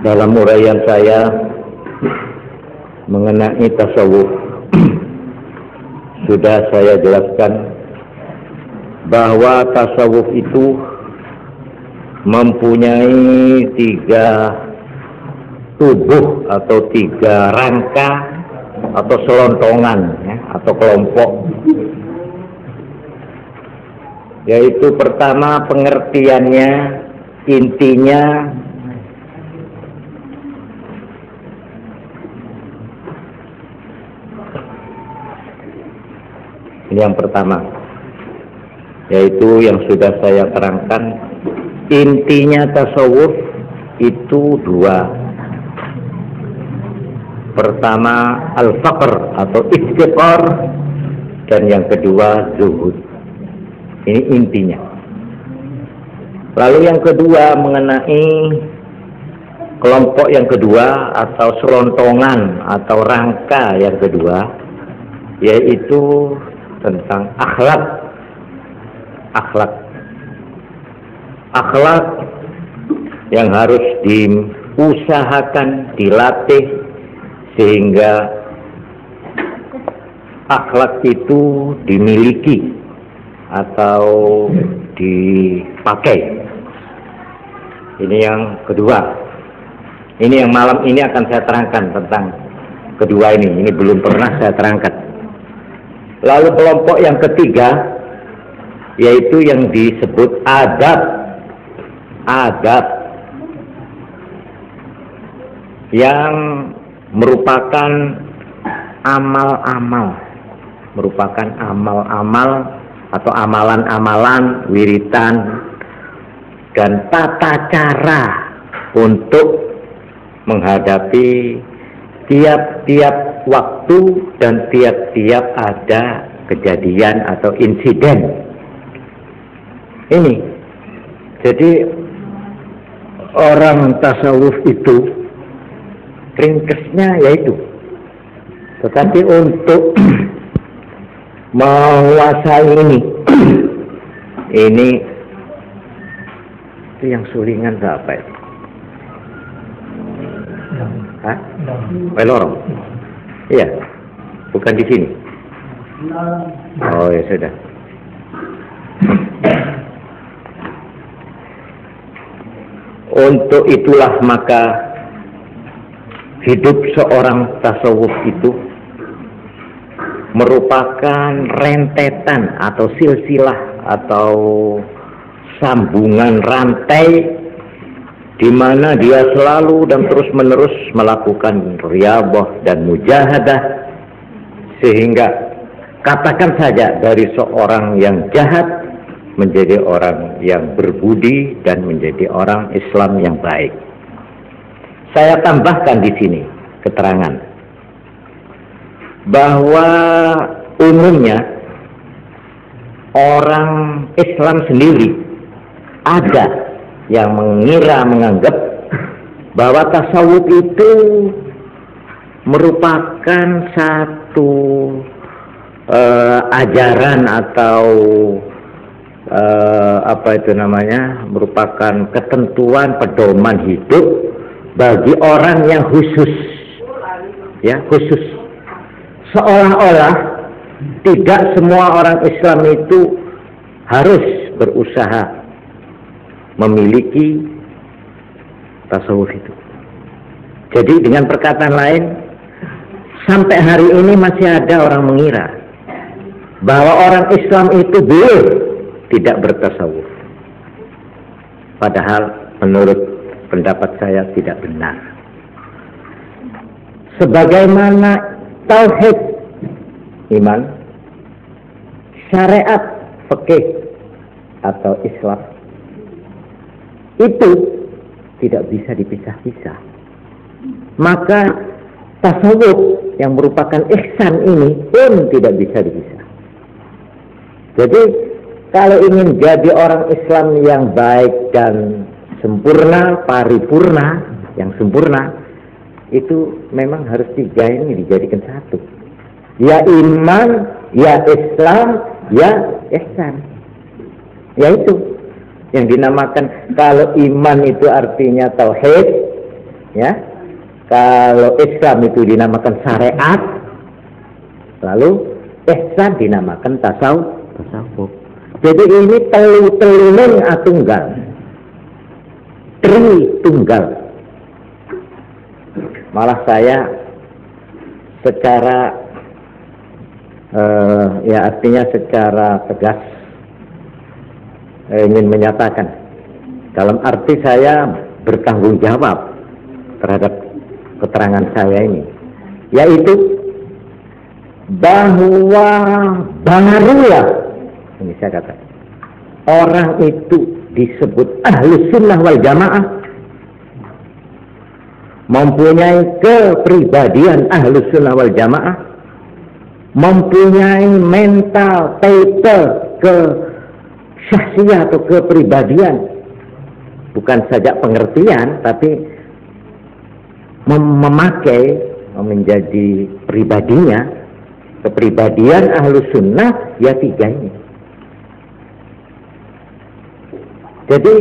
Dalam uraian saya mengenai tasawuf, sudah saya jelaskan bahwa tasawuf itu mempunyai 3 tubuh atau 3 rangka atau selontongan ya, atau kelompok, yaitu pertama pengertiannya, intinya ini yang pertama, yaitu yang sudah saya terangkan, intinya tasawuf itu 2. Pertama al-faqr atau istiqor, dan yang kedua zuhud. Ini intinya. Lalu yang kedua mengenai kelompok yang kedua atau selontongan atau rangka yang kedua, yaitu tentang akhlak. Akhlak yang harus diusahakan, dilatih, sehingga akhlak itu dimiliki atau dipakai. Ini yang kedua. Ini yang malam ini akan saya terangkan tentang kedua ini. Ini belum pernah saya terangkan. Lalu kelompok yang ketiga, yaitu yang disebut adab. Yang merupakan amal-amal atau amalan-amalan, wiritan, dan tata cara untuk menghadapi tiap-tiap waktu dan tiap-tiap ada kejadian atau insiden. Ini jadi orang tasawuf itu ringkesnya yaitu, tetapi untuk menguasai ini itu yang sulingan apa itu? Hah? Pelorong? Iya, bukan di sini. Oh ya sudah. Untuk itulah maka hidup seorang tasawuf itu merupakan rentetan atau silsilah atau sambungan rantai, di mana dia selalu dan terus-menerus melakukan riyadhah dan mujahadah, sehingga katakan saja dari seorang yang jahat menjadi orang yang berbudi dan menjadi orang Islam yang baik. Saya tambahkan di sini keterangan bahwa umumnya orang Islam sendiri ada yang menganggap bahwa tasawuf itu merupakan satu ajaran atau merupakan ketentuan pedoman hidup bagi orang yang khusus, ya khusus. Seolah-olah tidak semua orang Islam itu harus berusaha memiliki tasawuf itu. Jadi dengan perkataan lain, sampai hari ini masih ada orang mengira bahwa orang Islam itu boleh tidak bertasawuf. Padahal menurut pendapat saya tidak benar. Sebagaimana tauhid iman, syariat fikih atau Islam itu tidak bisa dipisah-pisah, maka tasawuf yang merupakan ihsan ini pun tidak bisa dipisah. Jadi kalau ingin jadi orang Islam yang baik dan sempurna, paripurna, yang sempurna, itu memang harus 3 ini dijadikan satu. Ya iman, ya Islam, ya ihsan. Yaitu yang dinamakan, kalau iman itu artinya tauhid, Ya, kalau Islam itu dinamakan syariat, lalu ihsan dinamakan tasawuf. Jadi ini telu-telunung atunggal, tritunggal. Malah saya secara ya artinya secara tegas ingin menyatakan, dalam arti saya bertanggung jawab terhadap keterangan saya ini, yaitu bahwa barulah, ini saya kata, orang itu disebut Ahlus Sunnah wal Jamaah, mempunyai kepribadian Ahlus Sunnah wal Jamaah, mempunyai mental tipe ke syahsiyah atau kepribadian, bukan saja pengertian tapi memakai menjadi pribadinya, kepribadian Ahlus Sunnah ya tiga ini. Jadi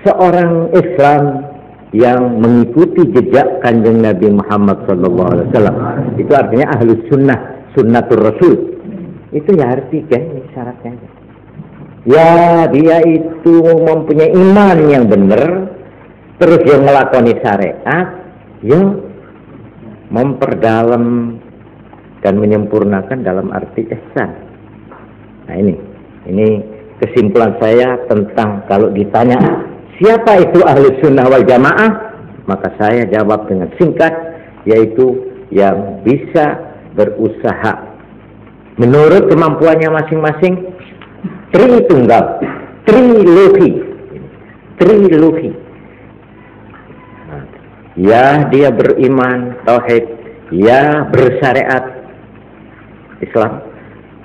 seorang Islam yang mengikuti jejak Kanjeng Nabi Muhammad SAW, itu artinya Ahlus Sunnah, Sunnatul Rasul. Itu ya harus tiga ini syaratnya. Ya dia itu mempunyai iman yang benar, terus yang melakoni syariat, ya memperdalam dan menyempurnakan dalam arti ihsan. Nah ini kesimpulan saya tentang kalau ditanya siapa itu Ahlus Sunnah wal Jamaah, maka saya jawab dengan singkat, yaitu yang bisa berusaha menurut kemampuannya masing-masing, tritunggal, trilogi. Ya dia beriman tauhid, ya bersyariat Islam,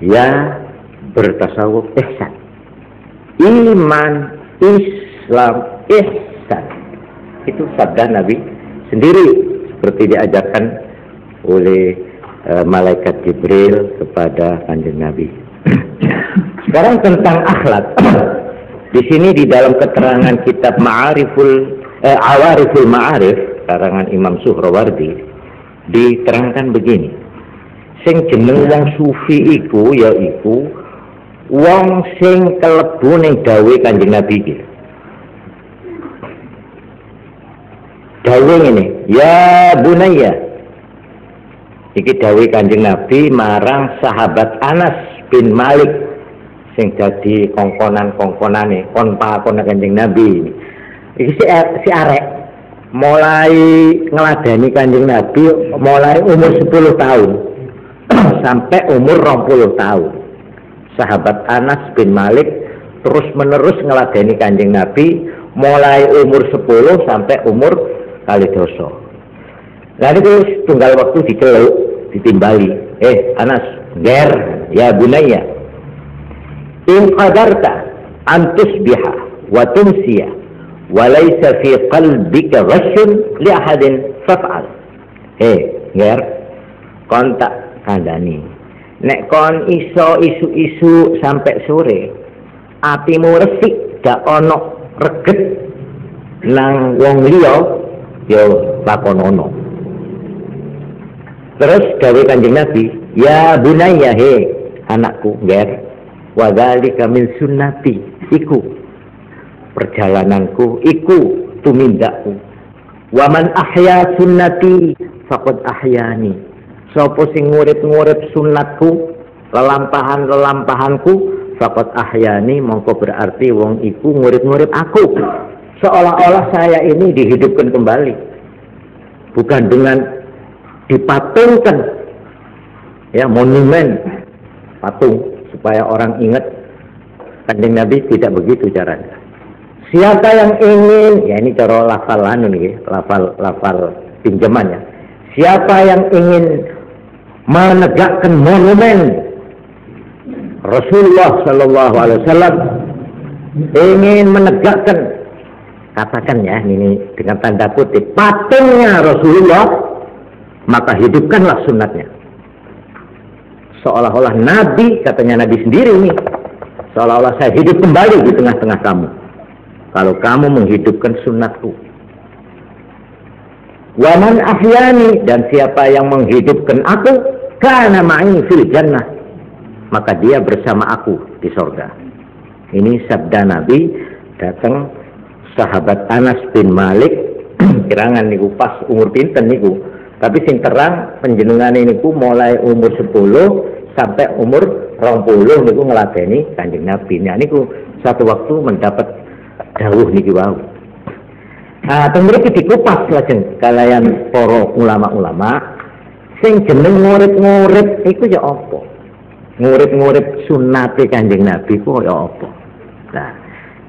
ya bertasawuf ihsan. Iman, Islam, ihsan. Itu sabda Nabi sendiri seperti diajarkan oleh malaikat Jibril kepada Kanjeng Nabi. Sekarang tentang akhlak. Di sini di dalam keterangan kitab Awariful Ma'arif karangan Imam Suhrawardi diterangkan begini. Sing jeneng wong sufi iku ya iku wong sing kelebu ning dawuhe Kanjeng Nabi iki. Dawuhe ngene, ya bunayya. Iki dawuhe Kanjeng Nabi marang sahabat Anas bin Malik sing dadi kongkonan-kongkonane kon pakon Kanjeng Nabi. Iki si arek mulai ngeladani Kanjeng Nabi mulai umur 10 tahun sampai umur 20 tahun. Sahabat Anas bin Malik terus menerus ngeladani Kanjeng Nabi mulai umur 10 sampai umur kali doso. Lalu terus tunggal waktu diceluk, ditimbali. Anas, ger ya bunayya, in qadarta an tusbiha wa tumsiya wa laysa fi qalbika ghashun li ahadin faf'al. Ger, kon tak kandhani. Nek kon iso isu-isu sampai sore, atimu resik gak ono reget nang wong liya, yo lakonono. Terus gawe Kanjeng Nabi, ya bunayya, anakku, ger, wa dzalika min sunnati, iku perjalananku, iku tumindakku. Wa man ahya sunnati faqad ahyani. Sapa sing ngurip-ngurip sunnatku, lelampahan-lelampahanku, faqad ahyani, mongko berarti wong iku ngurip-ngurip aku. Seolah-olah saya ini dihidupkan kembali. Bukan dengan dipatungkan, ya monumen, patung supaya orang ingat. Kanjeng Nabi tidak begitu caranya. Siapa yang ingin, ya ini cara lafal nih, lafal pinjamannya. Siapa yang ingin menegakkan monumen Rasulullah Shallallahu Alaihi Wasallam, ingin menegakkan, katakan ya ini dengan tanda kutip, patungnya Rasulullah, maka hidupkanlah sunnatnya. Seolah-olah Nabi, katanya Nabi sendiri ini, seolah-olah saya hidup kembali di tengah-tengah kamu kalau kamu menghidupkan sunnatku. Wa man ahyani, dan siapa yang menghidupkan aku, kana ma'i fil jannah, maka dia bersama aku di surga. Ini sabda Nabi. Datang sahabat Anas bin Malik, kirangan niku pas umur pinten niku, tapi sing terang penjenengane niku mulai umur 10 sampai umur 20 niku ngeladeni Kanjeng Nabi. Nah niku satu waktu mendapat dawuh niki wau. Nah, teng mriki dikupas lajeng kalian para ulama-ulama sing jeneng ngurip-ngurip iku ya apa? Ngurip-ngurip sunnate Kanjeng Nabi ku ya apa? Nah,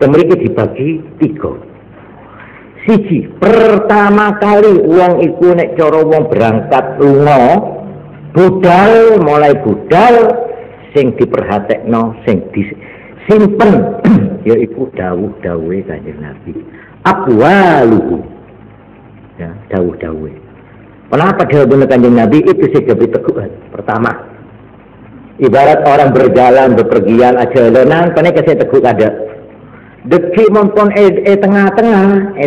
mereka dibagi 3. Siji, pertama kali uang iku nek cara wong berangkat lunga budal, mulai budal sing diperhatekno, sing disimpen yaiku dawuh-dawuhe Kanjeng Nabi. Aqwaluhu. Ya, dawuh-dawuhe. Kenapa dawuh Kanjeng Nabi itu sebagai teguhan? Pertama, ibarat orang berjalan bepergian aja lenang, kene kasih teguh ada. Deki maupun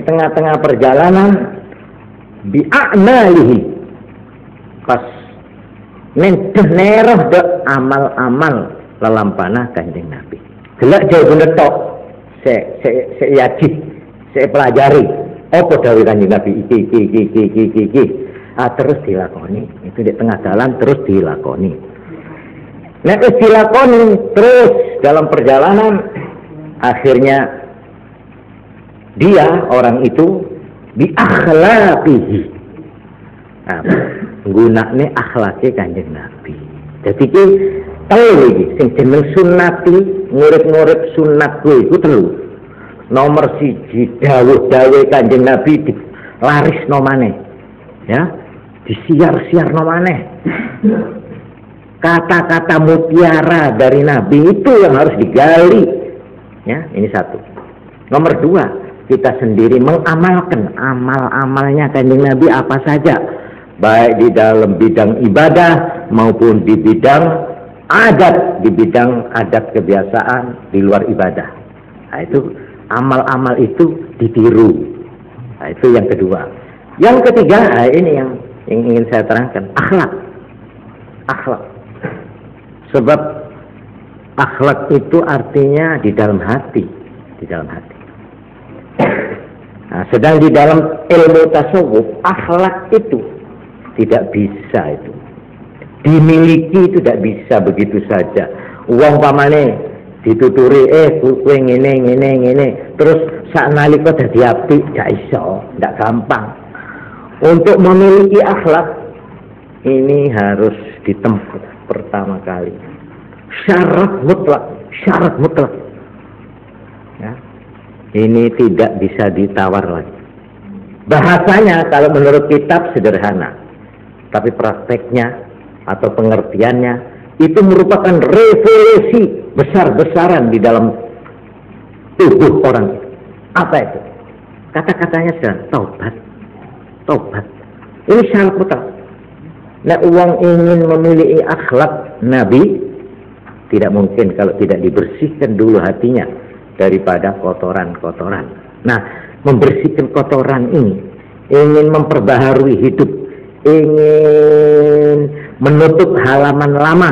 tengah-tengah perjalanan bi'a'malihi, pas nendah nerah de amal-amal lelampana Kanjeng Nabi. Gelak jauh bener tok saya yaji, saya pelajari apa dawuh Kanjeng Nabi iki. Terus dilakoni. Itu di tengah jalan terus dilakoni. Nek wis dilakoni terus dalam perjalanan, akhirnya dia orang itu bi akhlaqihi. Nah, nggunakne akhlake Kanjeng Nabi. Jadi ki telu iki sing jeneng sunnati, ngurip-ngurip sunat kuwi iku telu. Nomor 1 dawuh-dawuh Kanjeng Nabi dilarisno maneh. Ya, disiar-siarno maneh. Kata-kata mutiara dari Nabi itu yang harus digali. Ya, ini 1. Nomor 2, kita sendiri mengamalkan amal-amalnya Kanjeng Nabi apa saja, baik di dalam bidang ibadah maupun di bidang adat, di bidang adat kebiasaan di luar ibadah. Nah, itu amal-amal itu ditiru. Nah, itu yang kedua. Yang ketiga, ini yang ingin saya terangkan, akhlak. Sebab akhlak itu artinya di dalam hati. Nah, sedang di dalam ilmu tasawuf, akhlak itu tidak bisa itu dimiliki, itu tidak bisa begitu saja. Uang pamane dituturi, kowe ngene, terus sak nalika dadi apik, gak iso, ndak gampang. Untuk memiliki akhlak ini harus ditempuh pertama kali. Syarat mutlak. Ya. Ini tidak bisa ditawar lagi. Bahasanya kalau menurut kitab sederhana, tapi prakteknya atau pengertiannya itu merupakan revolusi besar-besaran di dalam tubuh orang itu. Apa itu? Kata-katanya sudah taubat. Ini syarat mutlak. Nah, uang ingin memiliki akhlak Nabi, tidak mungkin kalau tidak dibersihkan dulu hatinya daripada kotoran-kotoran. Nah, membersihkan kotoran ini, ingin memperbaharui hidup, ingin menutup halaman lama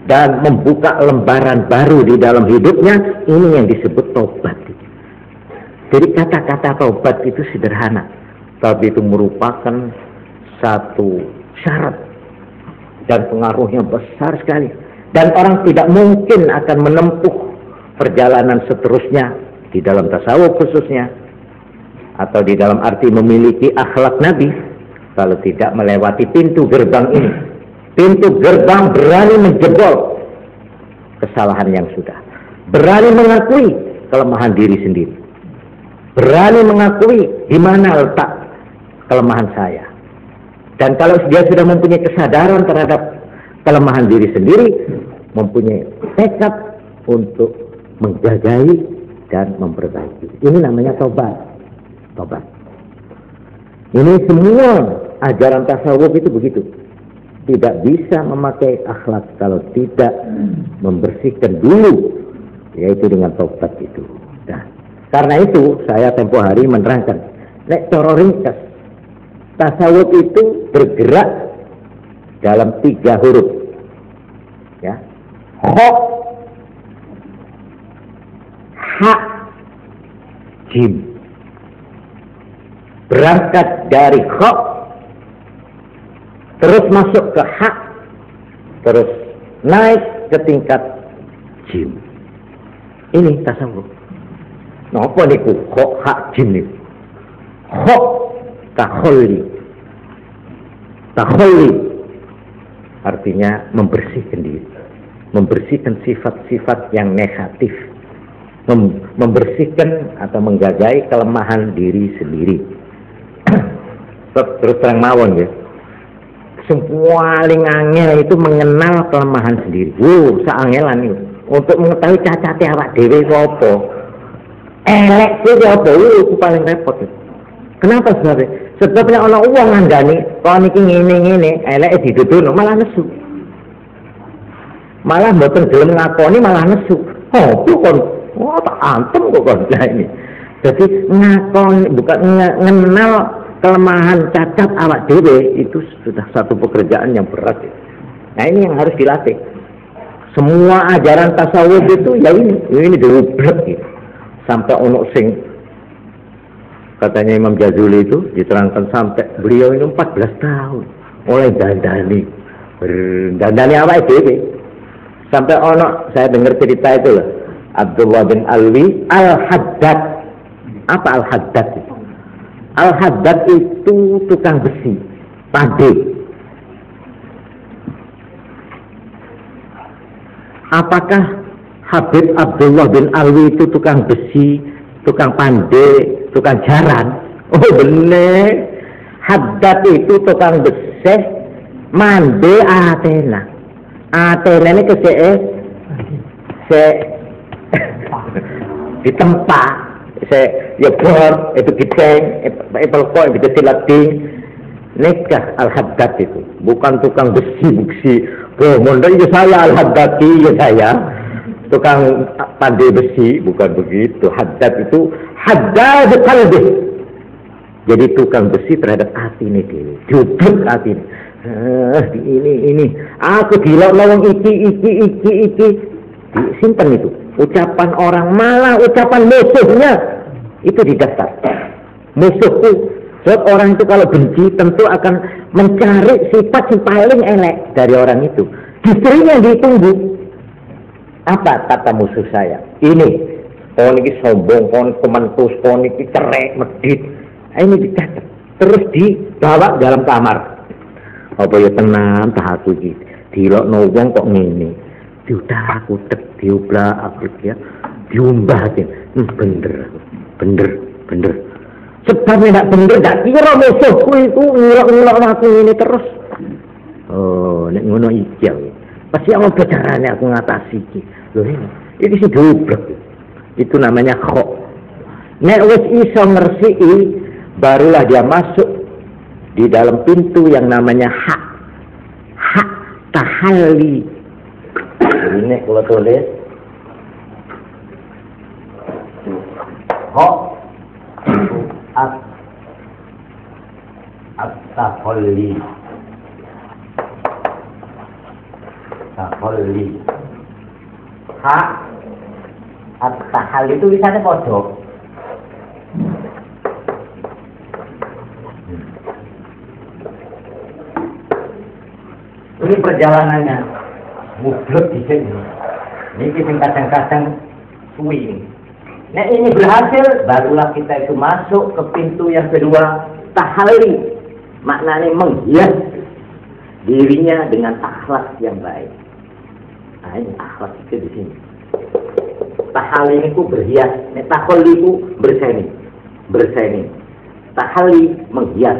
dan membuka lembaran baru di dalam hidupnya, ini yang disebut taubat. Jadi kata-kata taubat itu sederhana, tapi itu merupakan satu syarat dan pengaruhnya besar sekali. Dan orang tidak mungkin akan menempuh perjalanan seterusnya di dalam tasawuf khususnya, atau di dalam arti memiliki akhlak Nabi, kalau tidak melewati pintu gerbang ini. Pintu gerbang berani menjebol kesalahan yang sudah, berani mengakui kelemahan diri sendiri, berani mengakui di mana letak kelemahan saya. Dan kalau dia sudah mempunyai kesadaran terhadap kelemahan diri sendiri, mempunyai tekad untuk menggagai dan memperbaiki. Ini namanya tobat. Ini semua ajaran tasawuf itu begitu. Tidak bisa memakai akhlak kalau tidak membersihkan dulu, yaitu dengan tobat itu. Nah, karena itu saya tempo hari menerangkan, nek cara ringkas, tasawuf itu bergerak dalam 3 huruf. Ya. Kha, ha, jim. Berangkat dari kha, terus masuk ke ha, terus naik ke tingkat jim. Ini tasawuf. Napa niku kha, ha, jim niku? Kha takhalli. Takhalli artinya membersihkan diri, membersihkan sifat-sifat yang negatif, membersihkan atau menggagai kelemahan diri sendiri. Terus terang mawon ya, semua lingangnya itu mengenal kelemahan sendiri. Saangelan itu untuk mengetahui cacatnya awak dhewe apa, elek itu apa, itu paling repot. Kenapa sebabnya? Sebabnya ana wong ngandani kok niki ngene-ngene, eleke didudono malah nesu. Malah mboten gelem ngakoni malah nesu. Oh, kon tak antem kok kon ini. Jadi ngakon bukan mengenal kelemahan cacat awak dhewe itu sudah satu pekerjaan yang berat. Nah, ini yang harus dilatih. Semua ajaran tasawuf itu ya ini diublek gitu. Sampai ono sing katanya Imam Ghazali itu diterangkan sampai beliau ini 14 tahun mulai dandani awake dhewe. Sampai ono saya dengar cerita itu loh, Abdullah bin Alwi Al-Haddad. Apa Al-Haddad itu? Al-Haddad itu tukang besi, pandai. Apakah Habib Abdullah bin Alwi itu tukang besi, tukang pandai, tukang jaran? Oh bener. Haddad itu tukang besi, mande Athena. Athena ini di tempat, ya bor, itu giteng, pelkok, itu silating. Nikah Al-Haddad itu, bukan tukang besi. Oh, mondar ya saya Al-Haddadi ya saya. Tukang pandai besi, bukan begitu. Haddad itu haddad qalbi. Jadi tukang besi terhadap hati ini dia. Judul hati ini. Ini. Aku dilok lawang iki. Simpan itu. Ucapan orang, malah ucapan musuhnya itu didaftar. Musuhku. Sebab orang itu kalau benci tentu akan mencari sifat yang paling elek dari orang itu. Justru yang ditunggu. Apa kata musuh saya? Ini, kau ini sombong, kau ini kementus, kau ini cerai, medit. Ini dicatat. Terus dibawa dalam kamar. Apa ya tenang, tak aku gitu. Dilok nobong kok ngini. Diudah aku tek, diublah aku ya. Diumbahin. Bener. Sebab tidak bener, tak kira musuhku itu ngilok-ngilok aku ini terus. Oh, nek ngono iki. Pasti apa caranya aku ngatasi iki. Loh ini sih doublek. Itu namanya kho. Nek wis iso ngresiki, barulah dia masuk di dalam pintu yang namanya hak. Hak tahalli. Ini kalau tulis kho at-tahalli. Hak at-tahalli itu tulisannya podo. Ini perjalanannya mublek di sini. Ini kadang-kadang suwi. Nah ini berhasil, barulah kita itu masuk ke pintu yang kedua, tahalli. Maknanya menghias dirinya dengan akhlak yang baik. Nah ini akhlak itu di sini. Tahalli itu berhias, tahalli itu berseni. Tahalli menghias,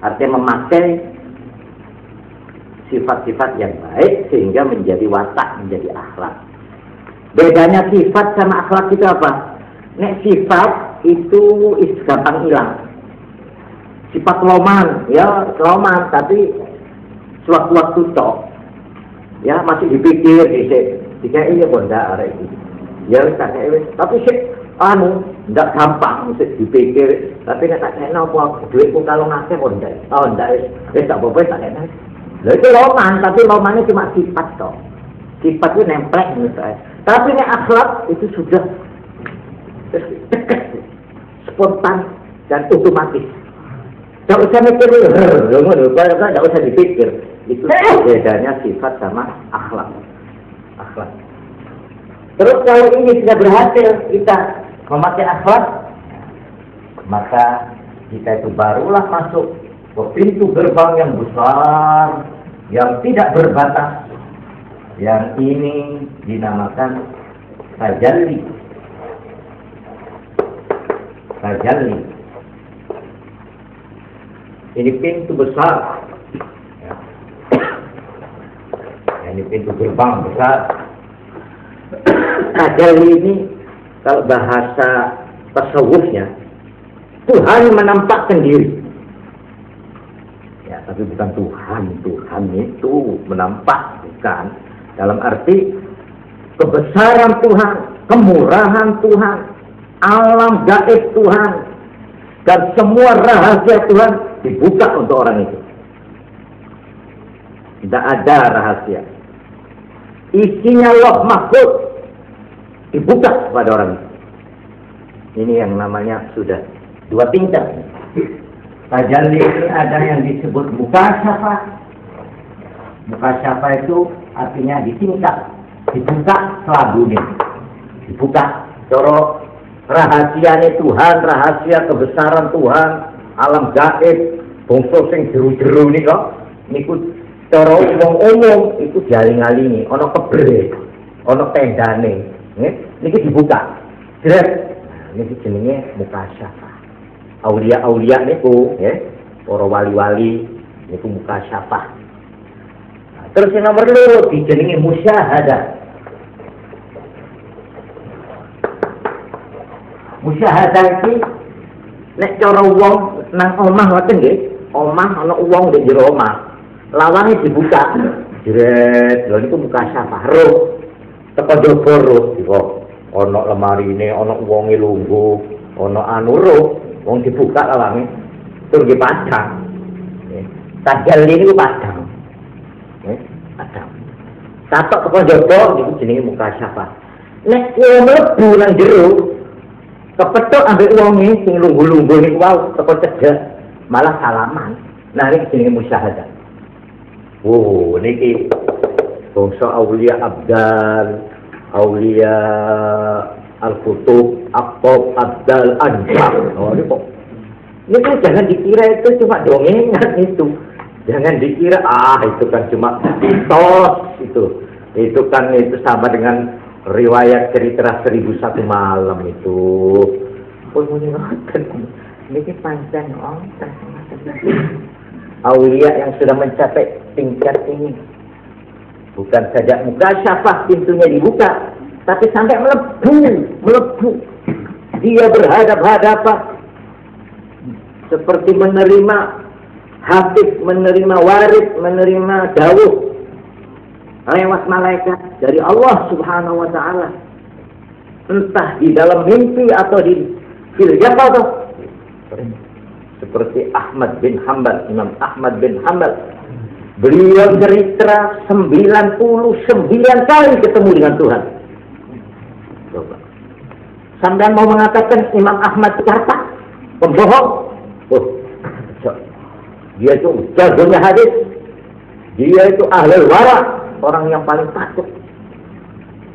artinya memakai sifat-sifat yang baik sehingga menjadi watak, menjadi akhlak. Bedanya sifat sama akhlak itu apa? Nek sifat itu gampang hilang. Sifat loman, ya loman, tapi sewaktu-waktu tok. Ya masih dipikir, jika ini benda ada itu. Ya tapi sih ndak gampang mesti dipikir, tapi nek tak kena apa duitku kalau ngakeh kok ndak. Oh ndak wis tak apa tak kena. Lha itu loman, tapi lomannya cuma sifat toh. Sifat itu nemplek menurut saya. Tapi nek akhlak itu sudah spontan dan otomatis. Tidak usah mikir, tidak usah dipikir. Itu bedanya sifat sama akhlak. Akhlak. Terus kalau ini sudah berhasil kita memakai akhlak, maka kita itu barulah masuk ke pintu gerbang yang besar, yang tidak berbatas. Yang ini dinamakan tajalli. Tajalli. Ini pintu besar. Ya. Ini pintu gerbang besar. Tajalli ini kalau bahasa tasawufnya Tuhan menampakkan diri. Ya, tapi bukan Tuhan itu menampak, bukan. Dalam arti kebesaran Tuhan, kemurahan Tuhan, alam gaib Tuhan, dan semua rahasia Tuhan dibuka untuk orang itu. Tidak ada rahasia. Isinya loh makhluk dibuka kepada orang itu. Ini yang namanya sudah 2 tingkat. Tajalli ini ada yang disebut mukasyafah. Mukasyafah itu artinya ditingkat, dibuka selabune, dibuka. Coro rahasianya Tuhan, rahasia kebesaran Tuhan, alam gaib, bangsa sing jeru-jeru nih kok. Niku coro umum itu jaling-alingi, ono kebre, ono tendane, niki dibuka. Jret, niki jenenge mukasyafah. Aulia-aulia niku, para wali-wali niku mukasyafah. Terus yang nomor 2 dijenengi musyahadah. Musyahadah iki nek cara wong nang omah ngoten nggih, omah ana wong ndek jero omah. Lawange dibuka. Jret, lha niku mukasyafah. Roh teko jaba roh iku. Ana lemarine, ana wonge lungguh, ana anu roh, wong dibuka lawange. Tur nggih padhang. Tajalli niku padhang. Padhang. Tatok teko jaba niku jenenge mukasyafah. Nek wong mlebu nang jero kepethuk ambek wonge sing lungguh-lungguh niku wae teko cedhak malah salaman. Nah iki jenenge musyahadah. Oh, niki bangsa aulia abdal, aulia al-kutub, aqtab, abdal, anjar. Oh, niku jangan dikira itu cuma dongengan itu. Jangan dikira itu kan cuma mitos itu. Itu kan itu sama dengan riwayat cerita 1001 malam itu. Oh, ini panjang aulia yang sudah mencapai tingkat ini. Bukan saja mukasyafah pintunya dibuka, tapi sampai melebu. Dia berhadap-hadapan seperti menerima hadis, menerima warid, menerima dawuh lewat malaikat dari Allah Subhanahu wa taala. Entah di dalam mimpi atau di fil yaqadzah. Seperti Ahmad bin Hanbal, Imam Ahmad bin Hanbal. Beliau cerita 99 kali ketemu dengan Tuhan. Coba. Sampai mau mengatakan Imam Ahmad itu kata pembohong. Oh, dia itu jagonya hadis. Dia itu ahli wara, orang yang paling takut.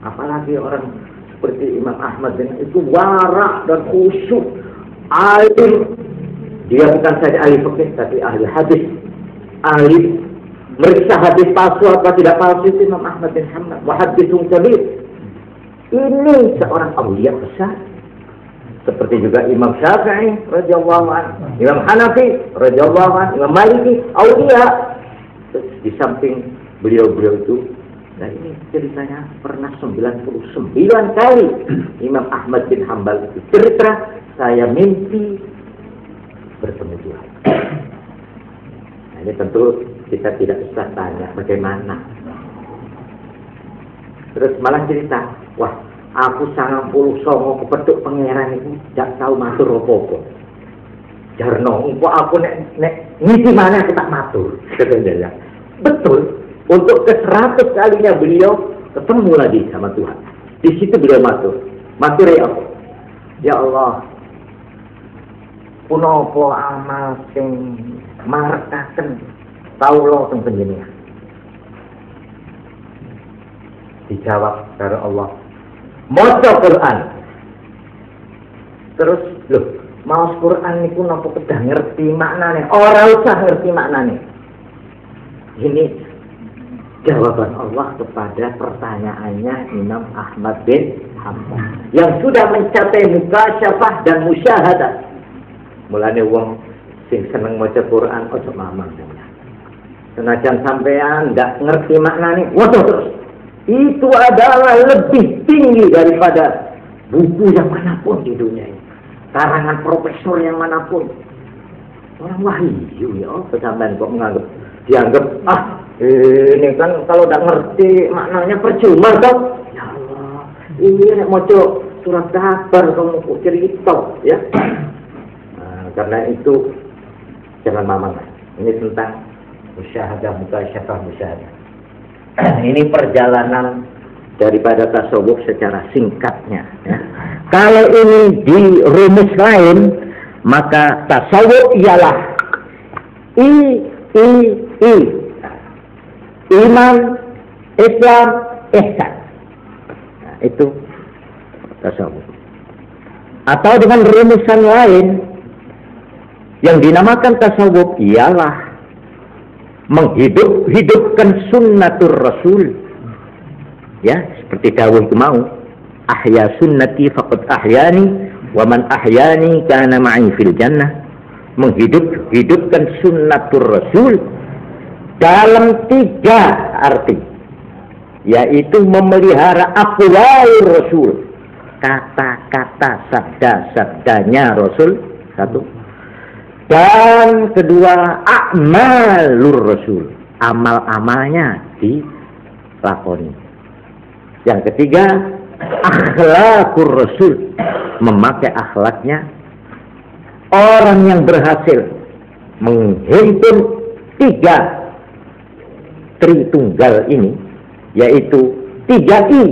Apalagi orang seperti Imam Ahmad bin itu wara dan khusyuk, alim. Dia bukan saja ahli fikih tapi ahli hadis, ahli meriksa hadis palsu atau tidak palsu itu Imam Ahmad bin Hanbal, muhadditsun kabir. Ini seorang aulia besar. Seperti juga Imam Syafi'i radhiyallahu anhu, Imam Hanafi radhiyallahu anhu, Imam Maliki aulia. Di samping beliau-beliau itu, nah ini ceritanya pernah 99 kali Imam Ahmad bin Hanbal itu cerita, saya mimpi bertemu Tuhan. Nah, ini tentu kita tidak bisa tanya bagaimana. Terus malah cerita, wah aku 99 kepethuk pangeran itu gak tahu matur apa-apa. Jarno, engko aku nek ngisi mana aku tak matur. Katanya. Betul. Untuk ke-100 kalinya beliau ketemu lagi sama Tuhan. Di situ beliau matur. Matur ya Allah. Ya Allah. Punapa amal sing markaken kawula teng panjenengan. Dijawab karo Allah. Maca Quran. Terus loh, maos Quran niku napa kedah ngerti maknane? Ora usah ngerti maknane. Ini jawaban Allah kepada pertanyaannya Imam Ahmad bin Hanbal yang sudah mencapai mukasyafah dan musyahadah. Mulane wong sing seneng maca Quran ojo mamang. Senajan sampean ndak ngerti maknane, waduh terus. Itu adalah lebih tinggi daripada buku yang manapun di dunia ini. Karangan profesor yang manapun. Orang wahyu ya, sampean kok dianggap ini kan kalau tidak ngerti maknanya percuma toh. Ya Allah, ini nek maca surat kabar kamu cerita ya. Nah, karena itu jangan mamang. Ini tentang musyahadah, mukasyafah, musyahadah. Ini perjalanan daripada tasawuf secara singkatnya ya. Kalau ini di rumus lain, maka tasawuf ialah iman, Islam, ihsan. Nah, itu tasawuf. Atau dengan rumusan lain yang dinamakan tasawuf ialah menghidupkan sunnatur Rasul. Ya, seperti dawuh itu mau, ahya sunnati faqad ahyani wa man ahyani kana ma'i fil jannah. Menghidupkan sunnatur Rasul dalam 3 arti, yaitu memelihara aqwal Rasul, kata-kata sabda-sabdanya Rasul, 1. Dan kedua, a'malur Rasul, amal-amalnya dilakoni. Yang ketiga, akhlaqur Rasul, memakai akhlaknya. Orang yang berhasil menghimpun 3 Tritunggal ini, yaitu 3I,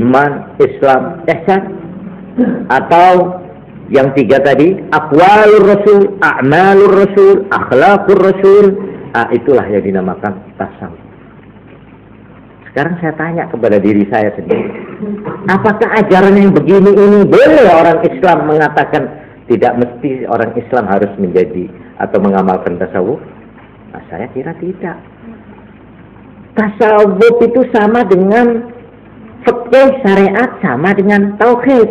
iman, Islam, ihsan, atau yang 3 tadi, aqwalur Rasul, a'malur Rasul, akhlaqur Rasul, itulah yang dinamakan tasawuf. Sekarang saya tanya kepada diri saya sendiri, apakah ajaran yang begini ini boleh orang Islam mengatakan? Tidak mesti orang Islam harus menjadi atau mengamalkan tasawuf. Nah, saya kira tidak. Tasawuf itu sama dengan fikih, syariat, sama dengan tauhid.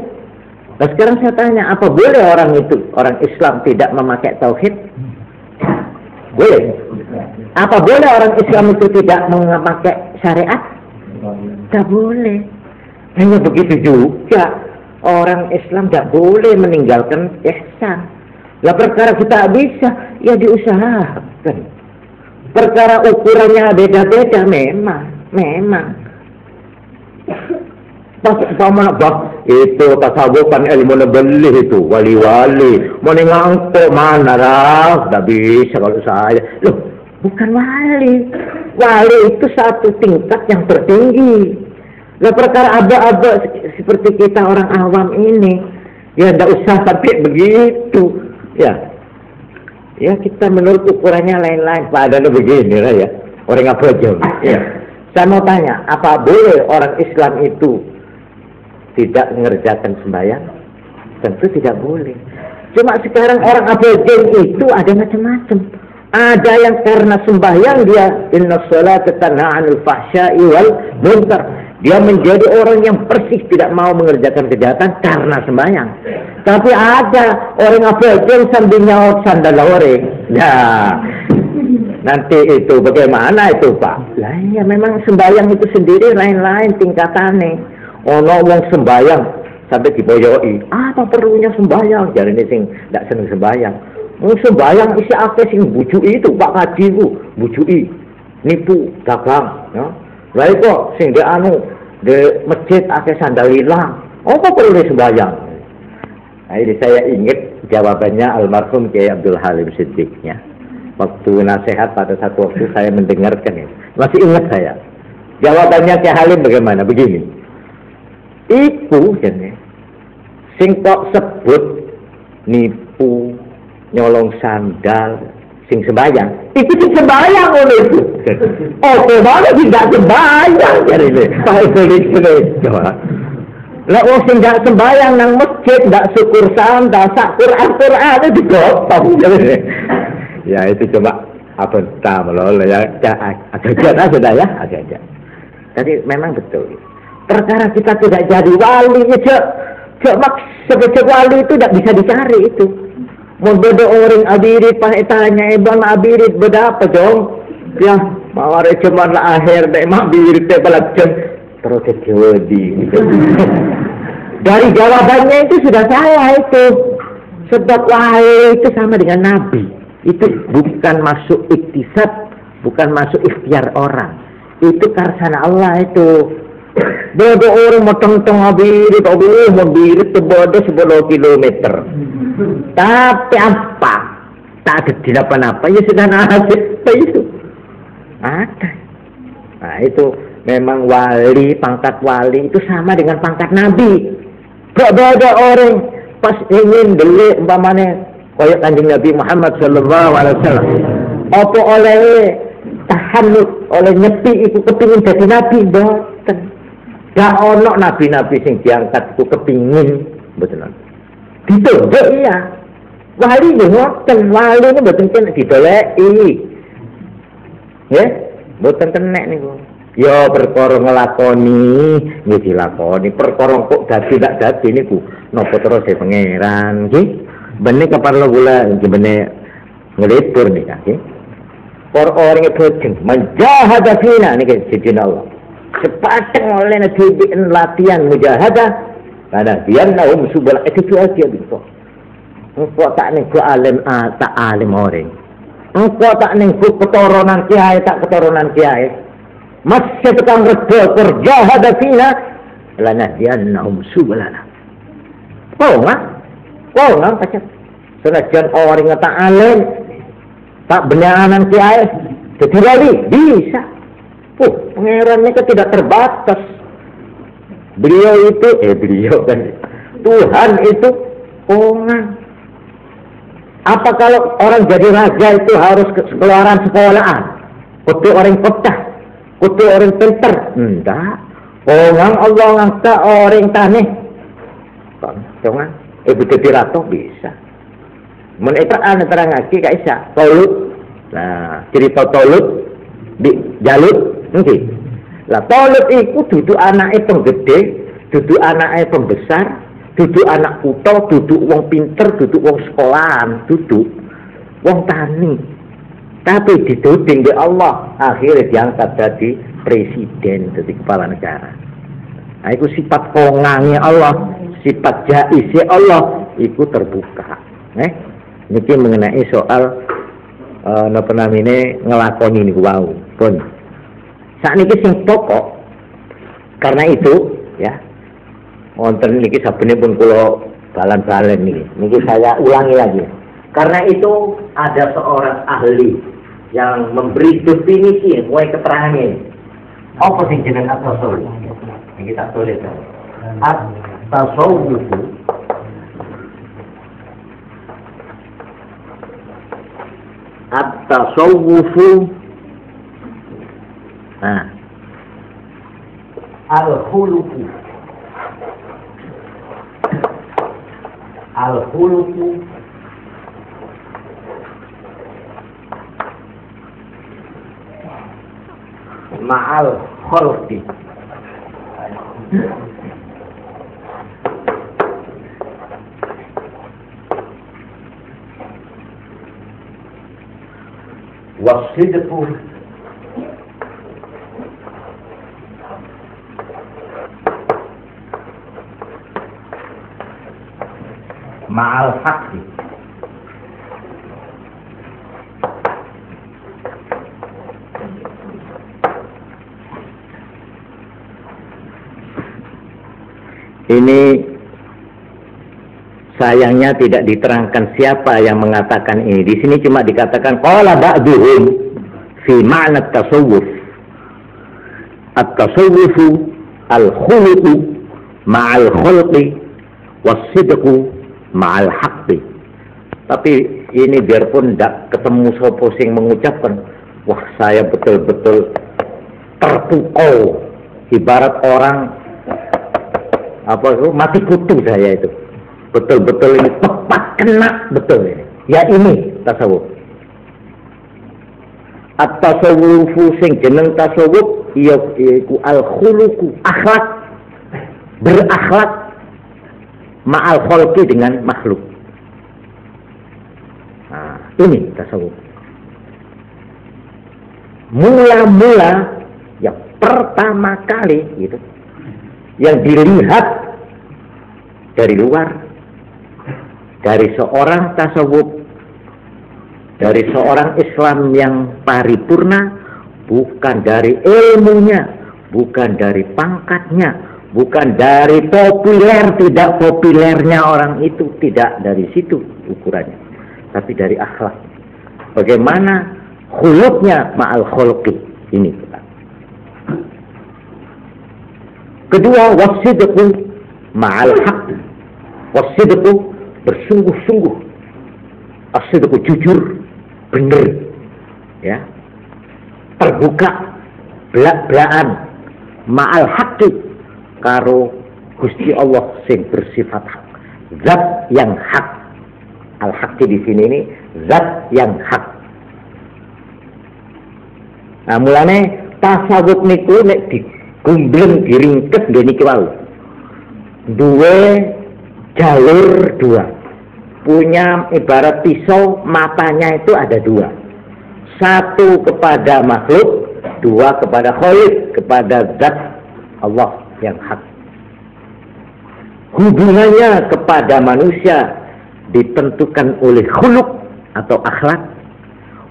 Nah, sekarang saya tanya, apa boleh orang Islam tidak memakai tauhid? Boleh. Apa boleh orang Islam itu tidak memakai syariat? Tidak boleh. Hanya begitu juga orang Islam tidak boleh meninggalkan ihsan. Lah perkara kita bisa, ya diusahakan. Perkara ukurannya beda-beda memang. Itu tasawufan ilmu lebih itu wali-wali. Mau ngangkut mana lah? Tidak bisa kalau saya. Loh, bukan wali. Wali itu satu tingkat yang tertinggi. Lah perkara aba-aba seperti kita orang awam ini, ya tidak usah sampai begitu, ya. Ya kita menurut ukurannya lain-lain. Padahal begini lah ya, orang apa aja. Ya. Saya mau tanya, apa boleh orang Islam itu tidak mengerjakan sembahyang? Tentu tidak boleh. Cuma sekarang orang aborigin itu ada macam-macam. Ada yang karena sembahyang dia inna sholata tanha 'anil fahsya'i wal munkar. Dia menjadi orang yang persis tidak mau mengerjakan kejahatan karena sembahyang. Tapi ada orang aborigin sambil nyaut sandal lore. Nah, nanti itu bagaimana itu Pak? Lah ya memang sembahyang itu sendiri lain-lain tingkatannya. Ono wong sembahyang sampai diboyoi. Apa perlunya sembahyang? Jadi ini sing tidak seneng sembahyang. Sembahyang isi apa sing bujuki itu Pak Kaji bu, bujuki, nipu, dagang. Ya. Lah kok sing dia di masjid akeh sandal hilang. Apa perlu sembahyang? Nah, ini saya ingat jawabannya almarhum Kiai Abdul Halim Siddiqnya. Waktu nasihat pada satu waktu saya mendengarkan ini. Masih ingat saya. Jawabannya Kiai Halim bagaimana? Begini. Iku jane sing kok sebut nipu, nyolong sandal, sing sembahyang. Itu sing sembahyang ngono itu. Oh, kemana tidak sembahyang jadi ini. Pak itu. Lah wong sing gak sembahyang nang masjid, gak syukur sandal, sak Quran itu digotong. Ya itu coba apa loh ya agak-agak sudah ya agak-agak. Tadi memang betul. Perkara kita tidak jadi wali ya sebagai wali itu tidak bisa dicari itu. Mau beda orang abirit pas tanya bang abirit beda apa dong? Ya mau ada cuma akhir deh mak abirit teh balap terus jadi dari jawabannya itu sudah salah itu. Sebab wahai itu sama dengan nabi. Itu bukan masuk iktisad, bukan masuk ikhtiar orang. Itu karsana Allah itu. Bodo orang motong-tong abirit bodo 10 kilometer. Tapi apa? Tak ada di apa-apa ya sudah nasib itu. Ada. Nah itu memang wali, pangkat wali itu sama dengan pangkat nabi. Gak ada orang pas ingin beli umpamanya koyok Kanjeng Nabi Muhammad sallallahu alaihi wasallam. Apa oleh tahanut, oleh nyepi itu kepingin jadi nabi boten. Gak ono nabi-nabi sing diangkat itu kepingin betul. Ditunduk iya. Wali ini ngoten, wali ini boten kena didoleki. Ya, boten kena niku. Ya perkara nglakoni, ya dilakoni. Perkara kok dadi tak dadi niku napa terus e pangeran nggih. Bene keparlo kula nggih bene ngelipur nih nggih. Orang itu menjahadah fina niki sidina Allah. Sepateng oleh nabiin latihan mujahadah karena dia naum subul itu aja gitu. Engkau tak ning alim tak alim orang. Engkau tak ning keturunan kiai tak keturunan kiai. Masih tukang reda kerjahadah fina lana dia naum subulana. Kau nggak pacet. Senajan orang tak alim tak benaran kiai jadi wali bisa. Pangerannya kan tidak terbatas. Beliau kan Tuhan itu orang. Apa kalau orang jadi raja itu harus keluaran sekolahan? Kudu orang kota, kudu orang pinter. Enggak. Orang Allah ngangkat orang tanah. Jangan. Ibu jadi ratu bisa. Menekat anak terang lagi kaisa. Tolut. Nah, cerita Tolut di Jalut. Nggih. Lah Tolut iku duduk anake penggede, duduk anake pembesar, duduk anak kutha, duduk wong pinter, duduk wong sekolahan, duduk wong tani. Tapi dituding di Allah, akhirnya diangkat jadi presiden, jadi kepala negara. Nah, itu sifat kongangnya Allah, sifat jaisnya Allah, itu terbuka. Ini mengenai soal napa namine ngelakoni niku wau. Pun saat ini sing pokok karena itu ya wonten niki sabenipun kula balan-balan niki saya ulangi lagi karena itu ada seorang ahli yang memberi definisi mulai keterangan apa sing jeneng at-tasawuf niki tak tulis at-tasawuf at-tasawuf al-khuluqu ma'al khalqi wasidqu ma'al haqqi Ini sayangnya tidak diterangkan siapa yang mengatakan ini. Di sini cuma dikatakan qala ba'duhum fi ma'na tasawuf. At-tasawufu al-khuluqu ma'al khulqi was-sidqu ma'al haqqi. Tapi ini biarpun tidak ketemu sopo sing mengucapkan, wah saya betul-betul terpukau, ibarat orang apa itu mati kutu saya itu. Betul-betul ini tepat kena betul ini. Ya ini tasawuf. At-tasawufu sing jeneng tasawuf iku al-khuluqu, akhlak, berakhlak ma'al khalqi, dengan makhluk. Nah, ini tasawuf. Mula-mula yang pertama kali gitu, yang dilihat dari luar, dari seorang tasawuf, dari seorang Islam yang paripurna, bukan dari ilmunya, bukan dari pangkatnya, bukan dari populer tidak populernya orang itu, tidak dari situ ukurannya, tapi dari akhlak. Bagaimana khuluqnya ma'al khuluqi ini. Kedua, wasidqu ma'al haqq. Wasidqu bersungguh-sungguh, asidqu jujur, benar, ya, terbuka, belak-belakan, ma'al haqqi, karo Gusti Allah sing bersifat hak, zat yang hak. Al-haqqi di sini ini zat yang hak. Nah, mulane tasawuf niku nek digumbleng diringkes ngene iki wae. Duwe jalur dua. Punya ibarat pisau, matanya itu ada dua. Satu kepada makhluk, dua kepada Khaliq, kepada zat Allah yang hak. Hubungannya kepada manusia ditentukan oleh khuluq atau akhlak.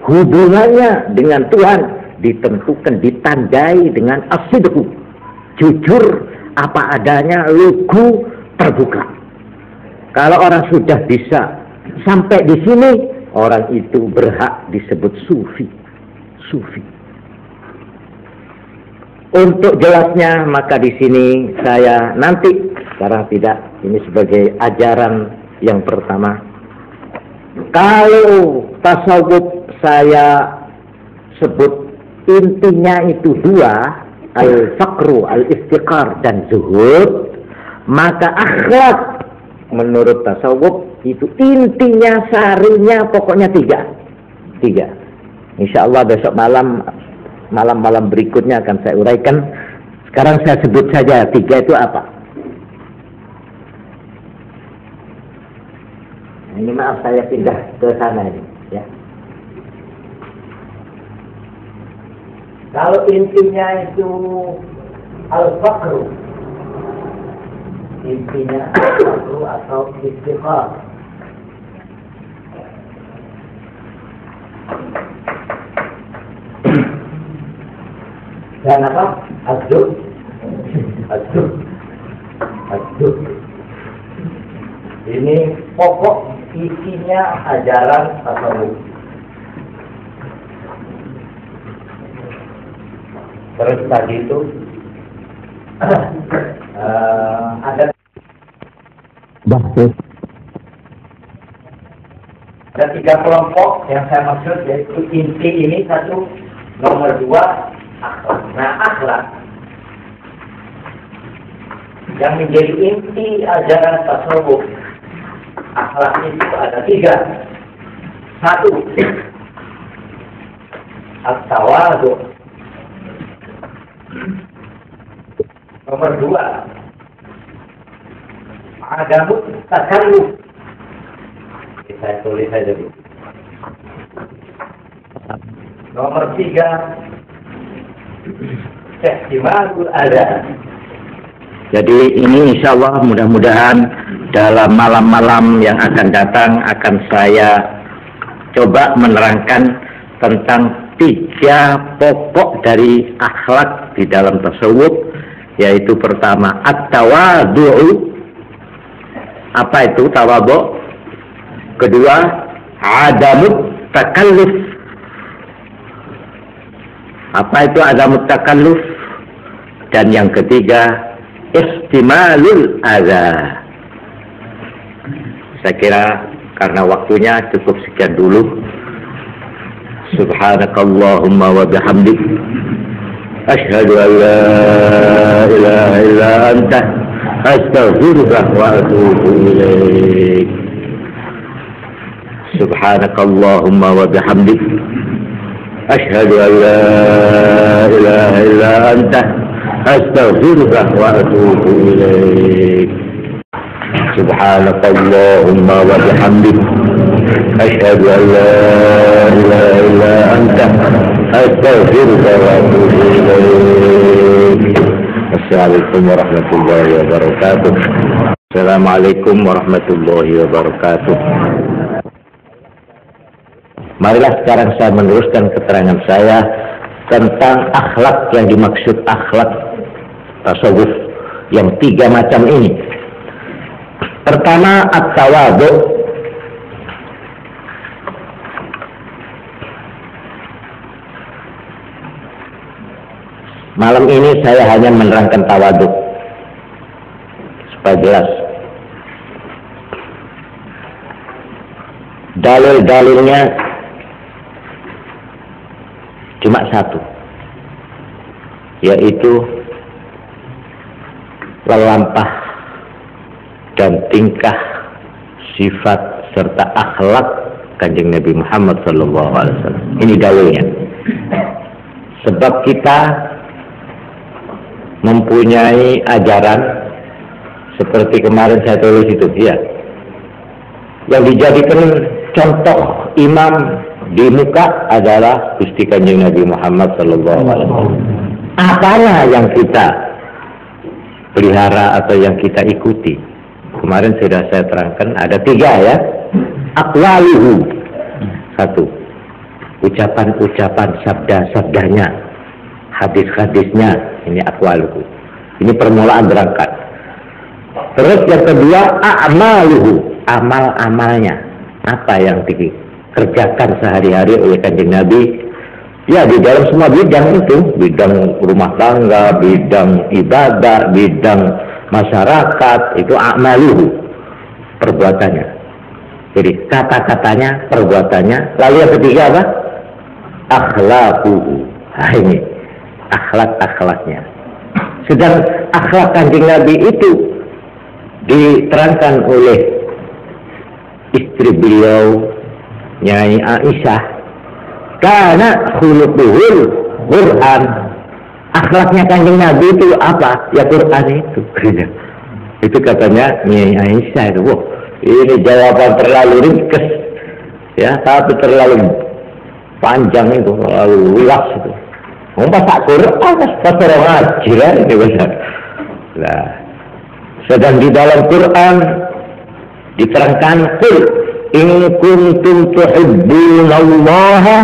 Hubungannya dengan Tuhan ditentukan, ditandai dengan as-sidqu, jujur, apa adanya, lugu, terbuka. Kalau orang sudah bisa sampai di sini, orang itu berhak disebut sufi. Sufi. Untuk jelasnya, maka di sini saya nanti, sekarang tidak, ini sebagai ajaran yang pertama. Kalau tasawuf saya sebut intinya itu dua, al-faqru, al-istiqar, dan zuhud, maka akhlak menurut tasawuf itu intinya, sarinya, pokoknya tiga. Insya Allah besok malam berikutnya akan saya uraikan. Sekarang saya sebut saja tiga itu apa. Ini maaf saya pindah ke sana ini, ya. Kalau intinya itu al-faqru, intinya al-faqru atau istiqar. Dan apa? Az-zuhd. Ini pokok isinya ajaran tasawuf. Terus tadi itu ada tiga kelompok yang saya maksud, yaitu inti ini satu, nomor dua akhlak. Nah, akhlak yang menjadi inti ajaran tasawuf, akhlak itu ada tiga. Satu, at-tawadhu. Nomor dua, adamu takalluf. Saya tulis saja dulu. Nomor tiga, ihtimalul adha. Jadi ini insya Allah mudah-mudahan dalam malam-malam yang akan datang akan saya coba menerangkan tentang tiga pokok dari akhlak di dalam tasawuf, yaitu pertama at-tawadhu, Apa itu tawadhu? Kedua, adamut takalluf. Apa itu adamut takalluf? Dan yang ketiga, ihtimalul adza. Saya kira karena waktunya cukup sekian dulu. Subhanakallahumma wa bihamdik, asyhadu an la ilaha illa anta, astaghfiruka wa atubu ilaik. Subhanakallahumma wa bihamdik, asyhadu an la ilaha illa anta, astaghfiruka wa atubu ilaik. Subhanakallahumma wa bihamdik, asyhadu an la ilaha illa anta, astaghfiruka wa atubu ilaik. Assalamualaikum warahmatullahi wabarakatuh. Assalamualaikum warahmatullahi wabarakatuh. Marilah sekarang saya meneruskan keterangan saya tentang akhlak yang dimaksud akhlak tasawuf yang 3 macam ini. Pertama, at-tawadhu. Malam ini saya hanya menerangkan tawadhu supaya jelas. Dalil-dalilnya cuma satu, yaitu lelampah dan tingkah sifat serta akhlak Kanjeng Nabi Muhammad SAW. Ini dalilnya. Sebab kita mempunyai ajaran seperti kemarin saya tulis itu, ya, yang dijadikan contoh imam di muka adalah Gusti Kanjeng Nabi Muhammad SAW. Apanya yang kita pelihara atau yang kita ikuti? Kemarin sudah saya terangkan ada 3 ya. Aqwaluhu, 1, ucapan-ucapan sabda-sabdanya, hadis-hadisnya, ini aqwaluhu. Ini permulaan berangkat. Terus yang kedua, a'maluhu, amal-amalnya. Apa yang dikerjakan sehari-hari oleh Kanjeng Nabi? Ya, di dalam semua bidang itu, bidang rumah tangga, bidang ibadah, bidang masyarakat, itu a'maluhu, perbuatannya. Jadi kata-katanya, perbuatannya. Lalu yang ketiga apa? Akhlaquhu. Nah, ini akhlak-akhlaknya. Sedang akhlak Kanjeng Nabi itu diterangkan oleh istri beliau, Nyai Aisyah, karena khuluquhul Quran. Akhlaknya Kanjeng Nabi itu apa? Ya Quran itu. Itu katanya Nyai Aisyah itu. Wah, ini jawaban terlalu ringkas, ya, tapi terlalu panjang itu, terlalu luas itu. Membaca Quran, pas orang ngaji lah ini benar. Nah, sedang di dalam Quran diterangkan, qul in kuntum tuhibbunallaha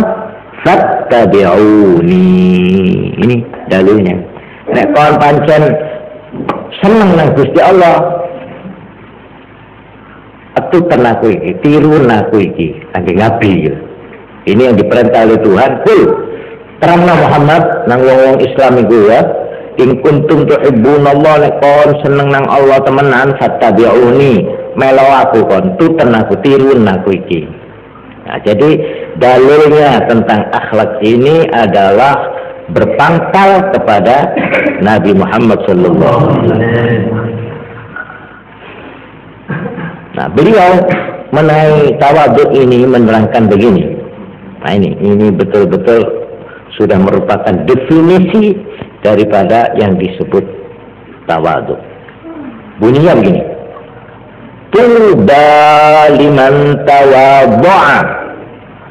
fattabi'uni. Ini dalilnya. Nek kon pancen seneng nang Gusti Allah, atuh tenaku iki, tiru naku iki, Kanjeng Nabi. Ini yang diperintah oleh Tuhan. Qul, terangna Muhammad nang wong-wong Islam iku ya, in kuntum tuhibbunallaha, nek kon seneng nang Allah temenan, fattabi'uni, melo aku kon, tuten aku, tirun aku iki. Nah, jadi dalilnya tentang akhlak ini adalah berpangkal kepada Nabi Muhammad sallallahu alaihi wasallam. Nah, beliau mengenai tawadhu ini menerangkan begini. Nah, ini betul-betul sudah merupakan definisi daripada yang disebut tawadhu. Bunyinya begini. Tuba liman tawadhu'a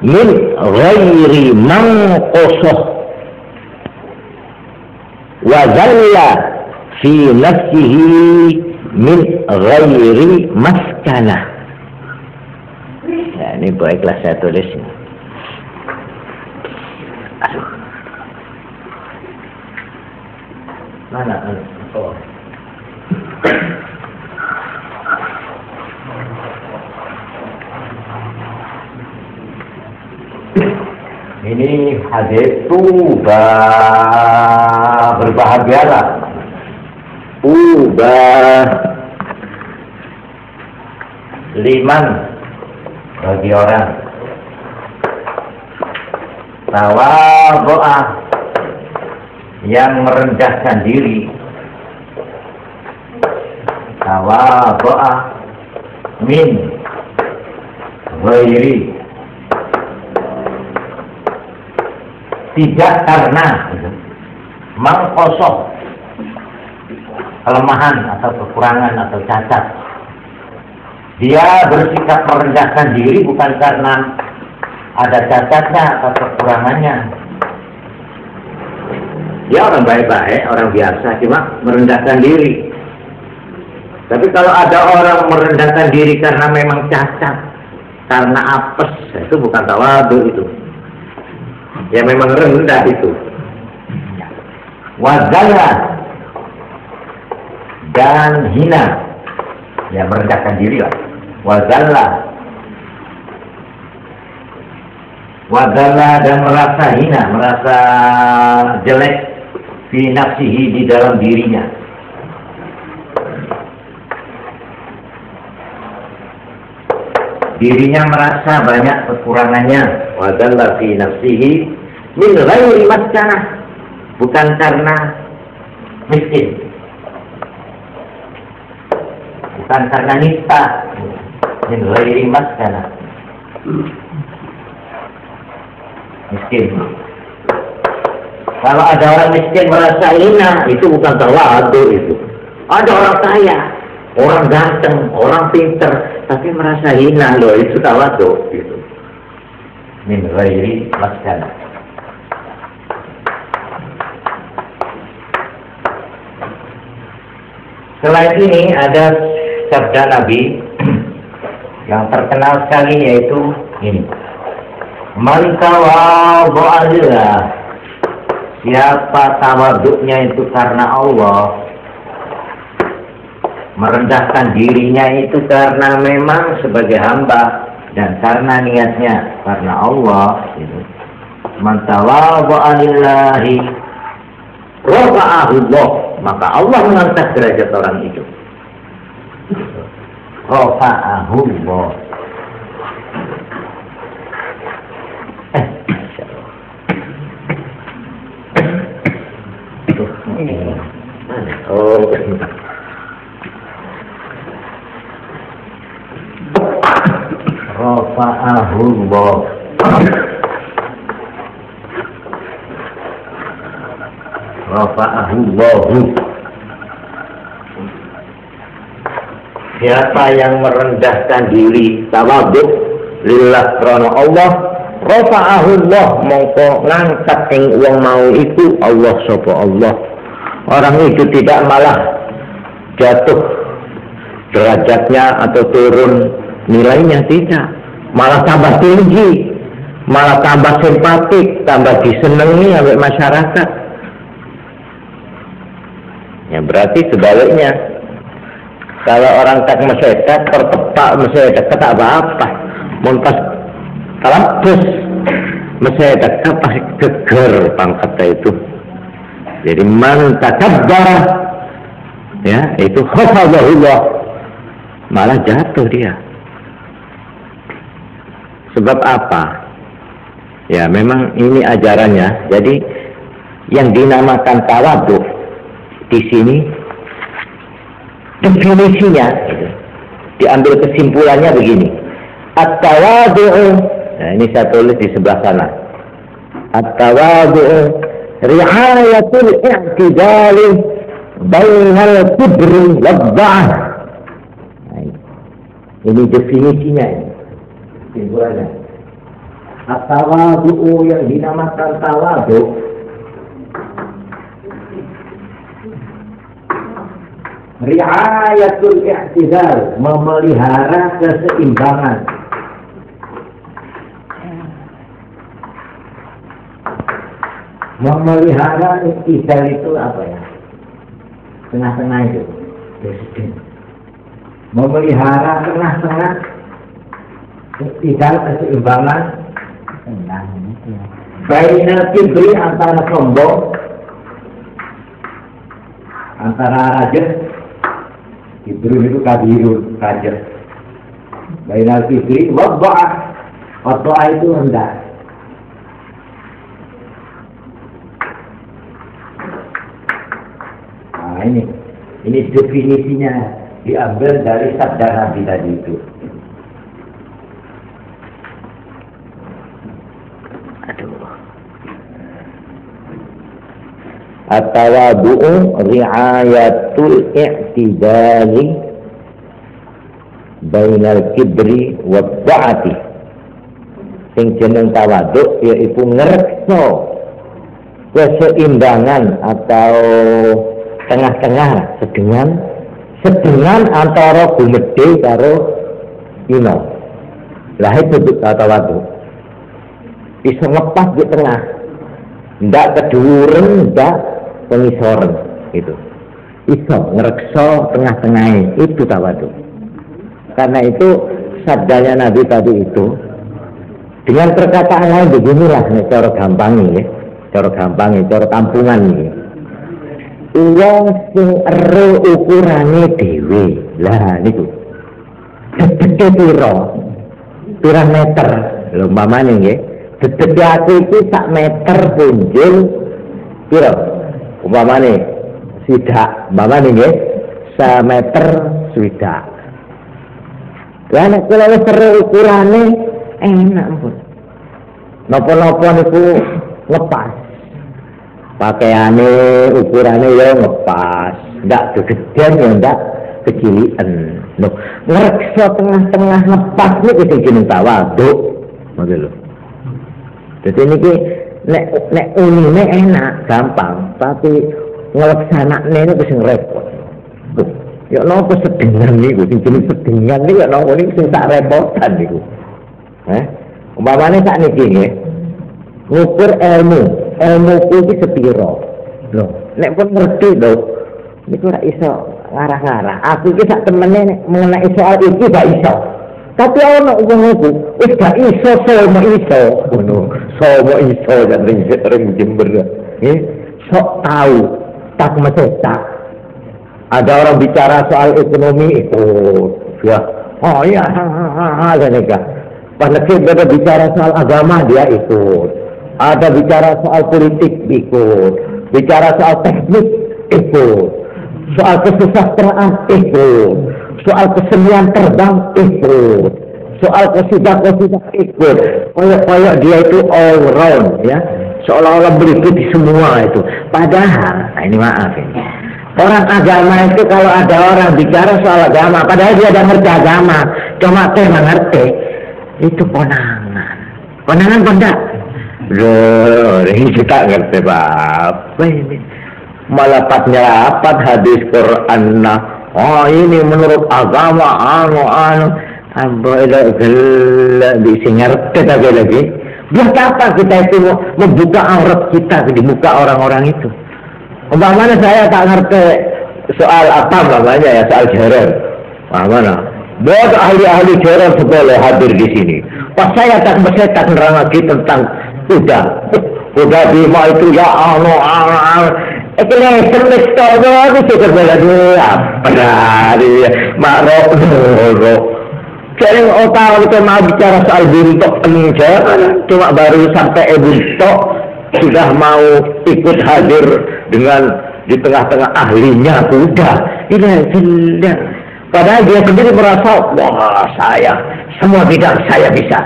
min ghairi manqusah wa zalla fi nafsihi min ghairi maskanah. Ya, ini baiklah saya tulis ini. Aduh. Mana? Oh. Ini hadis tuba, berbahagialah. Tuba liman, bagi orang tawadhu'a, yang merendahkan diri. Tawadhu'a min ghairi, tidak karena mengkosong kelemahan atau kekurangan atau cacat. Dia bersikap merendahkan diri bukan karena ada cacatnya atau kekurangannya. Dia orang baik-baik, orang biasa, cuma merendahkan diri. Tapi kalau ada orang merendahkan diri karena memang cacat, karena apes, itu bukan tawadhu itu. Ya memang rendah itu. Wazalla, dan hina, ya merendahkan diri lah. Wazalla dan merasa hina, merasa jelek fi nafsihi, di dalam dirinya. Dirinya merasa banyak kekurangannya. Wazalla fi nafsihi min ghairi maskanah, bukan karena miskin, bukan karena nista, min ghairi maskanah, miskin. Kalau ada orang miskin merasa hina, itu bukan tawadhu itu. Ada orang kaya, orang ganteng, orang pinter, tapi merasa hina, loh, itu tawadhu gitu. Min ghairi maskanah. Selain ini ada sabda Nabi yang terkenal sekali, yaitu ini: man tawadhu'a lillah, siapa tawadhu'nya itu karena Allah, merendahkan dirinya itu karena memang sebagai hamba dan karena niatnya karena Allah, gitu. Man tawadhu'a lillahi rafa'ahu Allah, maka Allah mengangkat derajat orang itu. Rafa'ahu Allah. Oh, rafa'ahu Allah. Rafa'ahu Allah. Siapa yang merendahkan diri, tawadhu lillah karena Allah, rafa'ahu Allah, mongko ngangkat ing wong mau itu Allah, sapa Allah. Orang itu tidak malah jatuh derajatnya atau turun nilainya, tidak, malah tambah tinggi, malah tambah simpatik, tambah disenangi oleh masyarakat. Ya berarti sebaliknya, kalau orang tak masyarakat tertepak masyarakat tak apa-apa, montas terabus masyarakat apa geger pangkatnya itu. Jadi man takabbara, ya itu khafadahullah, malah jatuh dia. Sebab apa? Ya memang ini ajarannya. Jadi yang dinamakan tawadhu di sini definisinya, diambil kesimpulannya begini: at-tawadhu, nah ini saya tulis di sebelah sana, at-tawadhu ri'ayatul i'tidali bainal kibri wad-dha'f. Ini definisinya, ini kesimpulannya. At-tawadhu yang dinamakan tawadhu, ri'ayatul i'tidal, memelihara keseimbangan. Memelihara i'tidal itu apa ya? Tengah-tengah itu. Memelihara tengah-tengah i'tidal, keseimbangan. Bainal kibri antara sombong, antara raja, kibri itu kabirun, raja. Bainal kibri, wadda'a itu rendah. Nah ini definisinya diambil dari sabda Nabi tadi itu. At-tawadu'u ri'ayatul i'tidali bainal kibri wa dha'ati. Sing jeneng tawadhu yaitu ngreksa keseimbangan atau tengah-tengah, sedengan antara gumedhe karo ino. Lah itu tawadhu. Bisa lepas di tengah. Ndak keduren, ndak pengisoren itu. Iso ngrekso tengah-tengah itu tawadhu. Karena itu sabdanya Nabi tadi itu dengan perkataan lain beginilah nih cara gampangnya, cara kampungan nih. Wong sing ero ukurane dhewe. Lah niku. Gedhe pira meter lho umpamane nggih. Gedhe aku iki sak meter punjul pira? Umpamane swidak, umpamane nggih, sak meter swidak. Lah nek kula wis ero ukurane enak pun. Napa-napa niku lepas. Pakaiane ukurane ya ngepas, ndak kegedean ya ndak kecilian. Lho, ngrekso tengah-tengah ngepas niku sing jeneng tawadhu. Ngoten lho. Dadi niki nek unine enak, gampang, tapi nglaksanakne niku sing repot. Loh, ya napa sedengan niku sing jeneng sedengan niku ya napa niku sing tak repotan niku. Umpamane sak niki nggih. Ngukur ilmuku iki sepiro. Lho, nek pun ngerti lho, niku ora iso ngarah-ngarah. Aku iki sak temene mengenai soal iki gak iso. Tapi ana wong iku wis gak iso ngono. Somo iso jan ring Jember. Sok tahu, tak mecetak. Ada orang bicara soal ekonomi itu, ya. Oh iya, Pas kita bicara soal agama dia ikut. Ada bicara soal politik ikut, bicara soal teknik ikut, soal kesejahteraan ikut, soal kesenian terbang ikut, soal kesidak ikut. Koyok dia itu all round ya, seolah-olah berikuti semua itu. Padahal, nah ini maaf ini. Orang agama itu kalau ada orang bicara soal agama, padahal dia ada ngerti agama, cuma mengerti itu konangan kondak. Loh, ini kita ngerti apa ini? Malapat hadis Quran. Oh ini menurut agama apa itu bisa ngerti lagi. Buat apa kita itu membuka aurat kita di muka orang-orang itu? Umpamanya saya tak ngerti soal apa namanya ya, soal jaran. Mana? Buat ahli-ahli jaran sekolah hadir di sini. Pas saya tak nerang lagi tentang udah bima itu ya ini semester aku sudah belajar apa dari marok jadi otak itu mau bicara soal buntok cuma baru sampai buntok sudah mau ikut hadir dengan di tengah-tengah ahlinya udah ini padahal dia sendiri merasa wah saya semua bidang saya bisa.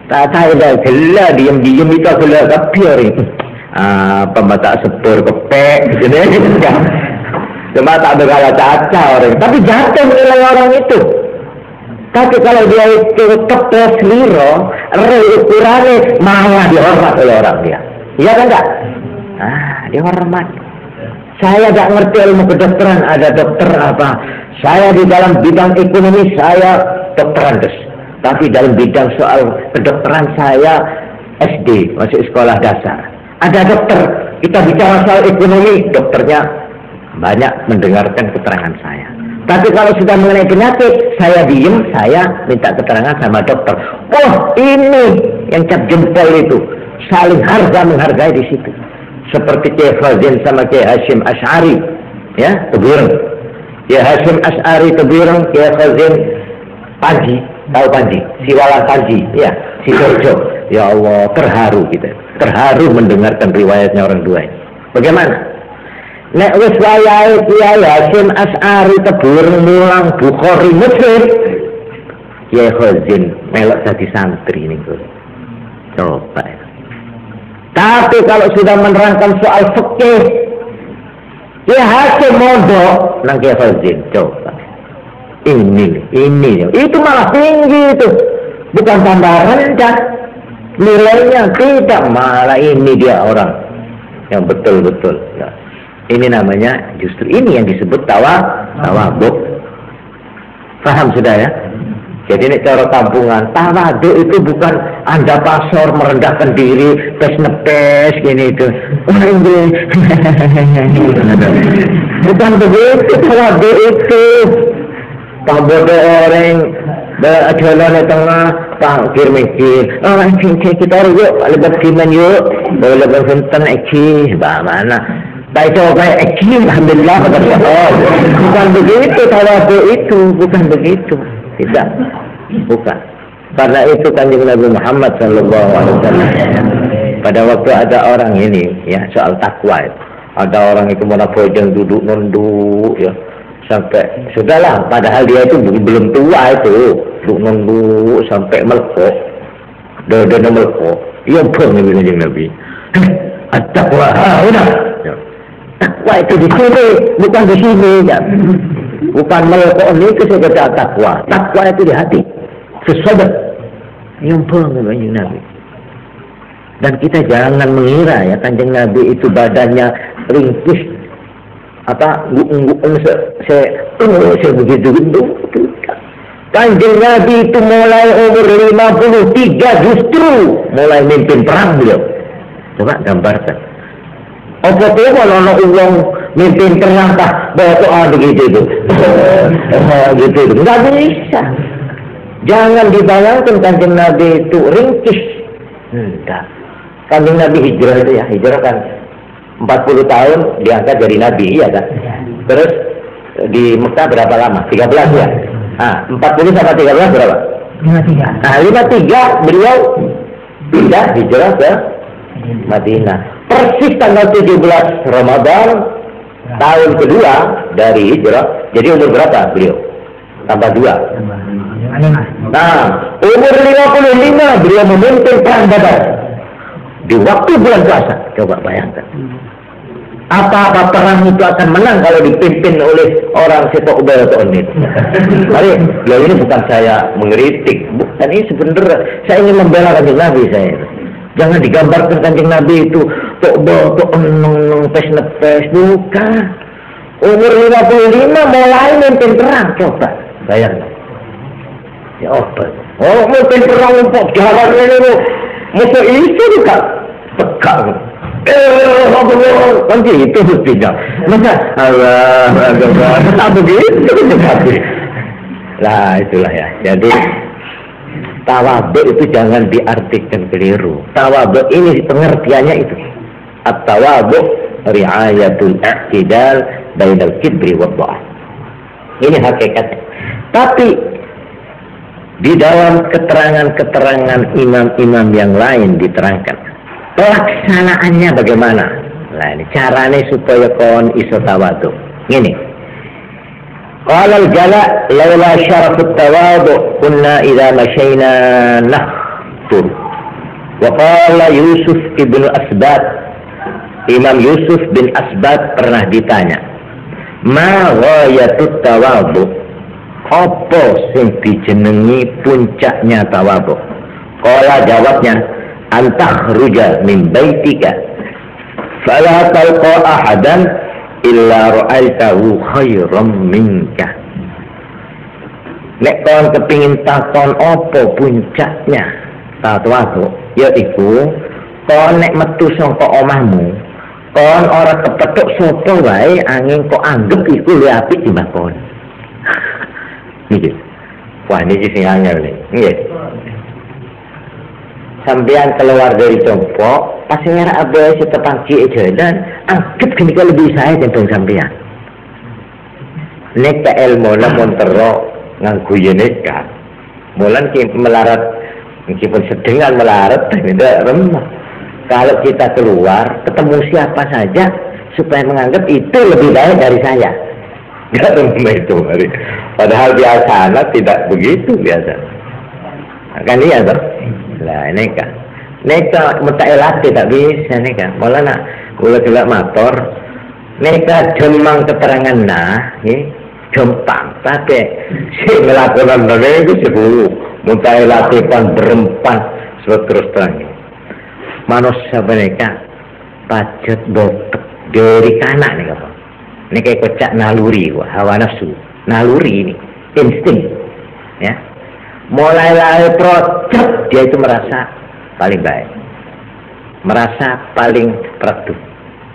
Tak ada gila diam-diam itu gila kapior ini. Pembatak sepur kepek gitu ya. Cuma tak ada gala caca orang. Tapi jatuh nilai orang itu. Tapi kalau dia itu kepes liro, ukurannya malah dihormat oleh orang dia. Iya kan enggak? Dihormat. Saya tak ngerti ilmu kedokteran, ada dokter apa. Saya di dalam bidang ekonomi saya dokteran terus. Tapi dalam bidang soal kedokteran saya SD, masih sekolah dasar. Ada dokter, kita bicara soal ekonomi, dokternya banyak mendengarkan keterangan saya. Tapi kalau sudah mengenai penyakit, saya diem, saya minta keterangan sama dokter. Oh ini yang cap jempol itu. saling harga menghargai di situ. Seperti Kiai Khazin sama Kiai Hashim Asy'ari, ya, Tebireng. Kiai Hashim Asy'ari Tebireng, Kiai Khazin Panji, tahu Panji, Siwalan Panji, ya, Sidoarjo. Ya Allah, terharu kita, terharu mendengarkan riwayatnya orang dua ini. Bagaimana? Nek wis wayahe Kiai Hashim Asy'ari Tebireng mulang Bukhari Muslim, Kiai Khazin melok jadi santri ini, coba ya. Tapi kalau sudah menerangkan soal fikih, Kiai Hashim mondok nang Kiai Khazin, coba. Ini itu malah tinggi itu, bukan tambahan rendah nilainya, tidak, malah ini dia orang yang betul-betul. Nah, ini namanya justru ini yang disebut tawadhu. Paham sudah ya? Jadi ini cara kampungan, tawadhu itu bukan Anda pasor merendahkan diri, pes-nepes gini itu. Bukan begitu tawadhu itu. Tak bodoh orang jalan di tengah, pangkir mikir. Kita yuk, lebat kiman yuk, lebat senten bagaimana? Baik coba alhamdulillah. Bukan begitu tawadhu itu, bukan begitu. Tidak, bukan. Karena itu Kanjeng Nabi Muhammad SAW pada waktu ada orang ini, ya, soal takwa itu. Ada orang itu mana bojong duduk nunduk, ya, sampai sudahlah. Padahal dia itu belum tua itu, duduk nunduk sampai melekok, dada melekok. Iya bang Kanjeng Nabi. Takwa, udah. Takwa itu di sini, bukan di sini, ya. Bukan melekok ini kesegataan takwa. Takwa itu di hati. Sesobat. Yang pengen Nabi. Dan kita jangan mengira ya Kanjeng Nabi itu badannya ringkis. Apa sebegitu gitu. Kanjeng Nabi itu mulai umur 53 justru mulai mimpin perang beliau. Coba gambarkan. Apa tuh kalau uang mimpin perang tak bawa begitu itu, gitu itu nggak bisa. Jangan dibayangkan Kanjeng Nabi itu ringkis. Enggak. Kanjeng Nabi hijrah itu ya, hijrah kan 40 tahun diangkat jadi Nabi, ya kan. Terus di Mekah berapa lama? 13 ya. Nah, 40 sama 13 berapa? 53. Nah, 53 beliau pindah hijrah ke Madinah. Persis tanggal 17 Ramadan tahun kedua dari hijrah. Jadi umur berapa beliau? Tambah 2. Nah, umur 55 beliau memimpin perang Badar di waktu bulan puasa. Coba bayangkan. Apa perang itu akan menang kalau dipimpin oleh orang sepak ubah atau ini? Mari, beliau ini bukan saya mengkritik, bukan, ini sebenarnya saya ingin membela Kanjeng Nabi saya. Jangan digambarkan Kanjeng Nabi itu tok enong pes-nepes, bukan. Umur 55 mulai mimpin perang, coba bayangkan. Ya apa? Oh, mimpin perang untuk jalan ini, musuh itu juga tegak. Kan gitu mestinya. Masa Allah, tak begitu tapi. Lah itulah ya. Jadi tawadhu itu jangan diartikan keliru. Tawadhu ini pengertiannya itu. At-tawadhu ri'ayatul i'tidal bainal kibri wad dha'f. Ini hakikatnya. Tapi di dalam keterangan-keterangan imam-imam yang lain diterangkan pelaksanaannya bagaimana. Nah ini caranya supaya kon iso tawadhu. Ini qala al-jala laula syarafut tawadhu kunna idza masyayna nahtur. Wa qala Yusuf ibn Asbat, Imam Yusuf bin Asbat pernah ditanya, ma ghayatut tawadhu, apa sing dijenengi puncaknya tawadhu? Qala jawabnya, antakhruja min baitika fala talqa ahadan illa ra'aitahu khairan minka. Nek kon kepingin takon apa puncaknya tawadhu, yaiku kon nek metu saka omahmu, kon ora kepethuk sapa wae angin kok anggap iku luwih apik timbang kon. Nggih. Wah niki sing anyar niki. Nggih. sampean keluar dari jongkok, pas ngerak abe setepaki jalan, angkat kenika lebih saya tentang sampean. Neka ilmu namun terok nganggu neka. Mulan melarat, meskipun sedengan melarat, tidak remah. Kalau kita keluar, ketemu siapa saja, supaya menganggap itu lebih baik dari saya. Tidak remah itu. Padahal biasa tidak begitu biasa. Kan iya toh? Lah neka mutailat tidak bisa neka. Malah nak gula gelap motor neka jemang keterangan nah, gampang. Tapi si melakukan mereka itu 10 mutailat pan berempat terus terang. Manusia mereka pacet botek dari kanak nih apa? Neka kocak naluri, hawa nafsu, naluri ini insting, ya. Mulai lahir project dia itu merasa paling baik, merasa paling produk.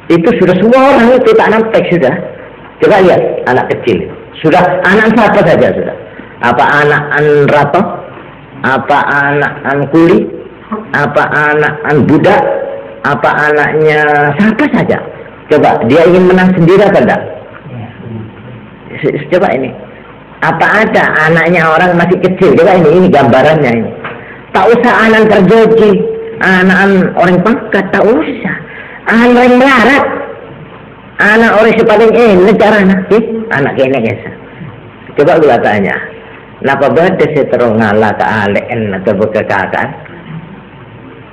Itu sudah semua orang itu tak nampak sudah. Coba lihat anak kecil, sudah anak siapa saja sudah. Apa anak rato, apa anak kuli, apa anak budak, apa anaknya siapa saja. Coba dia ingin menang sendiri apa enggak? Coba ini. Apa ada anaknya orang masih kecil? Coba ini gambarannya ini. Tak usah anak terjoji, anak orang pangkat, tak usah. Anak orang melarat, anak orang sepaling negara anak kene kesa. Coba gua tanya, kenapa beda setero ngalah ke alen atau berkekakan?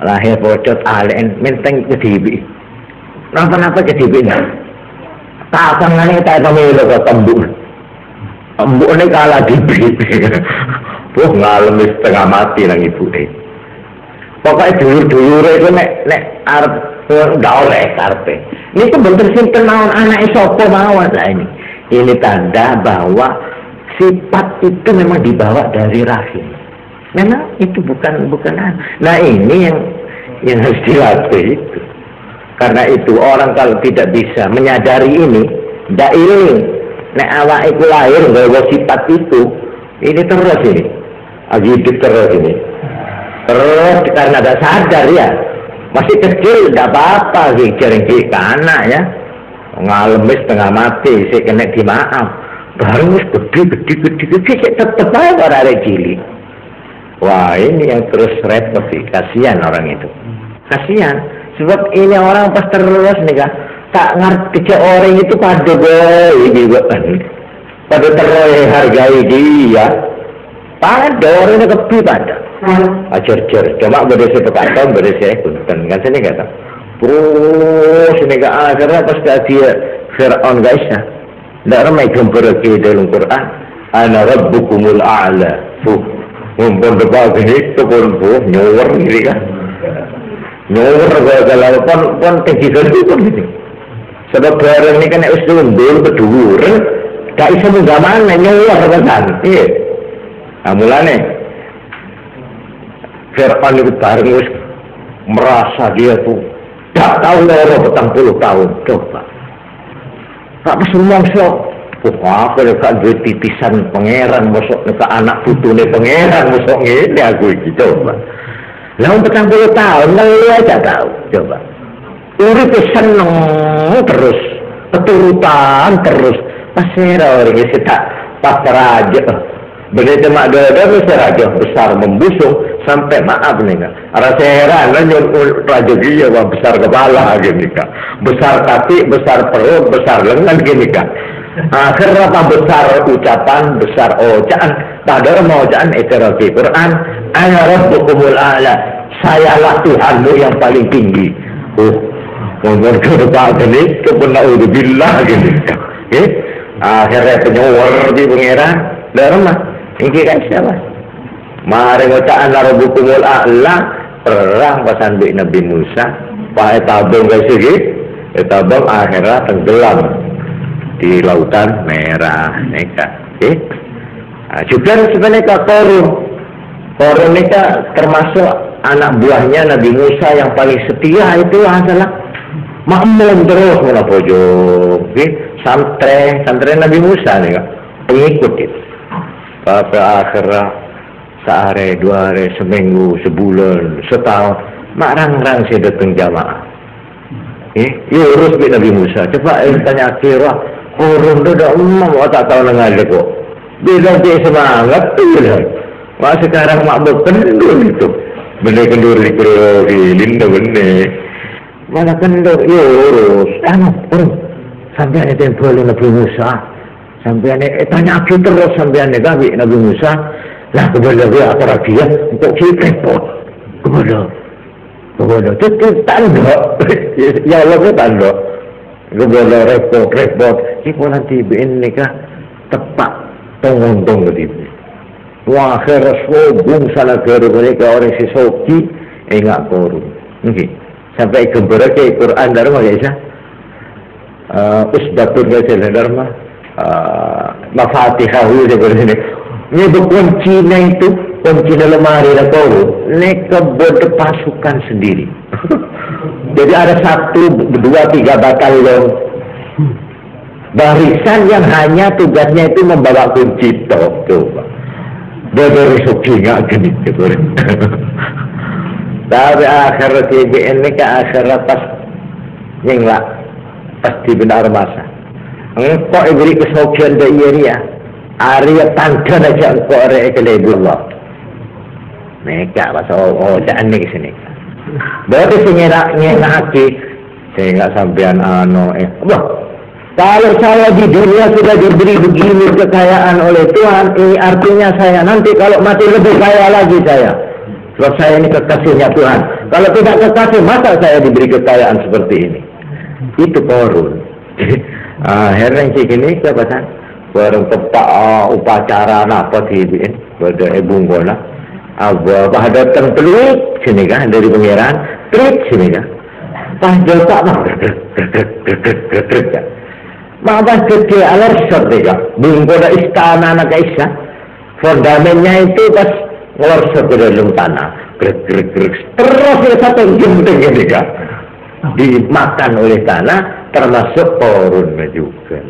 Lahir bocot alen, menteng kedibi. Kenapa kedibi nya? Tak akan ngani tak pemilu ke tembuk. Mbok ini kalah di ngalami setengah mati nang ibu pokoknya dulur-dulur itu nek arep nggak oleh karpe ini tuh bentuk simpen naon anak sopo mawon lah ini tanda bahwa sifat itu memang dibawa dari rahim, memang itu bukan nah ini yang harus dilatih itu. Karena itu orang kalau tidak bisa menyadari ini tidak iling nek awak itu lahir nggawa sifat itu, ini terus ini, hidup terus ini, terus karena tidak sadar ya, masih kecil tidak apa-apa sih, jaring anak ya, ngalamis setengah mati, saya kena dimaaf, baru gede, tetap aja orang ada cilik. Wah ini yang terus repot sih, kasihan orang itu, kasihan, sebab ini orang pas terus nih kan. Tak ngerti orang itu pada ini pada terlalu hargai dia pada orang itu kepi pada ajar-ajar cuma berisi pekatan berisi punten kan sini kata terus ini ke akhirnya pas dia Fir'aun guys ya tidak ramai gambar ke dalam Quran ana rabbukumul a'la mumpun debat ini itu pun nyower ini kan nyower kalau pun tinggi sekali pun ini. Sebab barang ini kan harus tundul berdua, tak bisa menggamana nyewa kan? Iya. Mulane Fir'aun itu barang harus merasa dia tuh tak tahu loro 40 tahun coba. Tak bisa mongso. Apa dekat duit titisan pangeran masuk ke anak putune pangeran masuk ini aku iki coba. Lah 40 tahun lu aja tahu coba. Urip seneng terus, keturutan terus. Pasera orang ini tak pas raja. Begitu mak dada raja besar membusung sampai maaf nih kak. Rasa heran nyuruh raja dia wah besar kepala gini kak, besar kaki, besar perut, besar lengan gini kak. Akhirnya apa besar ucapan, besar ojaan. Padahal mau ojaan itu Quran. Ana rabbukumul a'la. Sayalah Tuhanmu yang paling tinggi. Ngomong ke depan ini, kebenaudzubillah gini. Akhirnya penyuwar di pengeran, dah rumah. Ini kan siapa? Mari ngocaan rabbukumul a'la, perang pasan bi Nabi Musa, pakai tabung guys segi, tabung akhirnya tenggelam di lautan merah, neka. Juga sebenarnya Korun ini termasuk anak buahnya Nabi Musa yang paling setia itu adalah makmum terus mula pojok, santri Nabi Musa nih kak, pengikut itu. Sampai akhirnya sehari, 2 hari, seminggu, sebulan, setahun, marang-rang saya datang jamaah. Ya urus bin Nabi Musa. Coba tanya akhirah, orang tu dah umum, tak tahu dengar dia kok. Bila dia semangat tu lah. Mak sekarang mak berkendur itu. Benda kendur dikerohin, dah benda. Mana kendur, ya urus. Urus. Sampai ada tempoh Nabi Musa. Sampai ada, tanya aku terus sampai ada Nabi Musa. Lah kepada dia apa dia untuk kita repot. Kepada. Itu tanda. Ya Allah itu tanda. Kepada repot. Jika nanti ini kah tepat tong-tong ke tiba. Wah akhir sobung salah keru mereka orang si soki enggak korum. Okay. Sampai ke berbagai Quran dharma guys ya. Usbatun guys ya dharma. Mafatihahu dia bersini. Ini kunci itu kunci dalam lemari dah korum. Mereka buat pasukan sendiri. Jadi ada 1, 2, 3 batalion barisan yang hanya tugasnya itu membawa kunci coba. Dari suki nggak genit gitu. Tapi akhir TBN ini ke akhir pas nyenglah pasti benar masa. Engkau beri kesokian dari dia. Arya tangkan aja engkau arya kelebullah. Mereka pasal jangan ni kesini. Berarti nyerak hati. Saya nggak sampean wah. Kalau saya di dunia sudah diberi begini kekayaan oleh Tuhan, ini artinya saya nanti kalau mati lebih kaya lagi saya. Sebab saya ini kekasihnya Tuhan. Kalau tidak kekasih, masa saya diberi kekayaan seperti ini? Itu korun. Akhirnya ini siapa kan? Barang tepak upacara apa sih? Pada ibu ngolah. Apa datang peluit sini kan dari pangeran, peluit sini kan. Pas jawab mah. Mabah kecil alershot dia. Belum pada istana anak Aisyah. Fondamennya itu pas ngelorsot ke dalam tanah. Gerak. Terus dia satu jemputnya dia. Dimakan oleh tanah. Termasuk korunnya juga.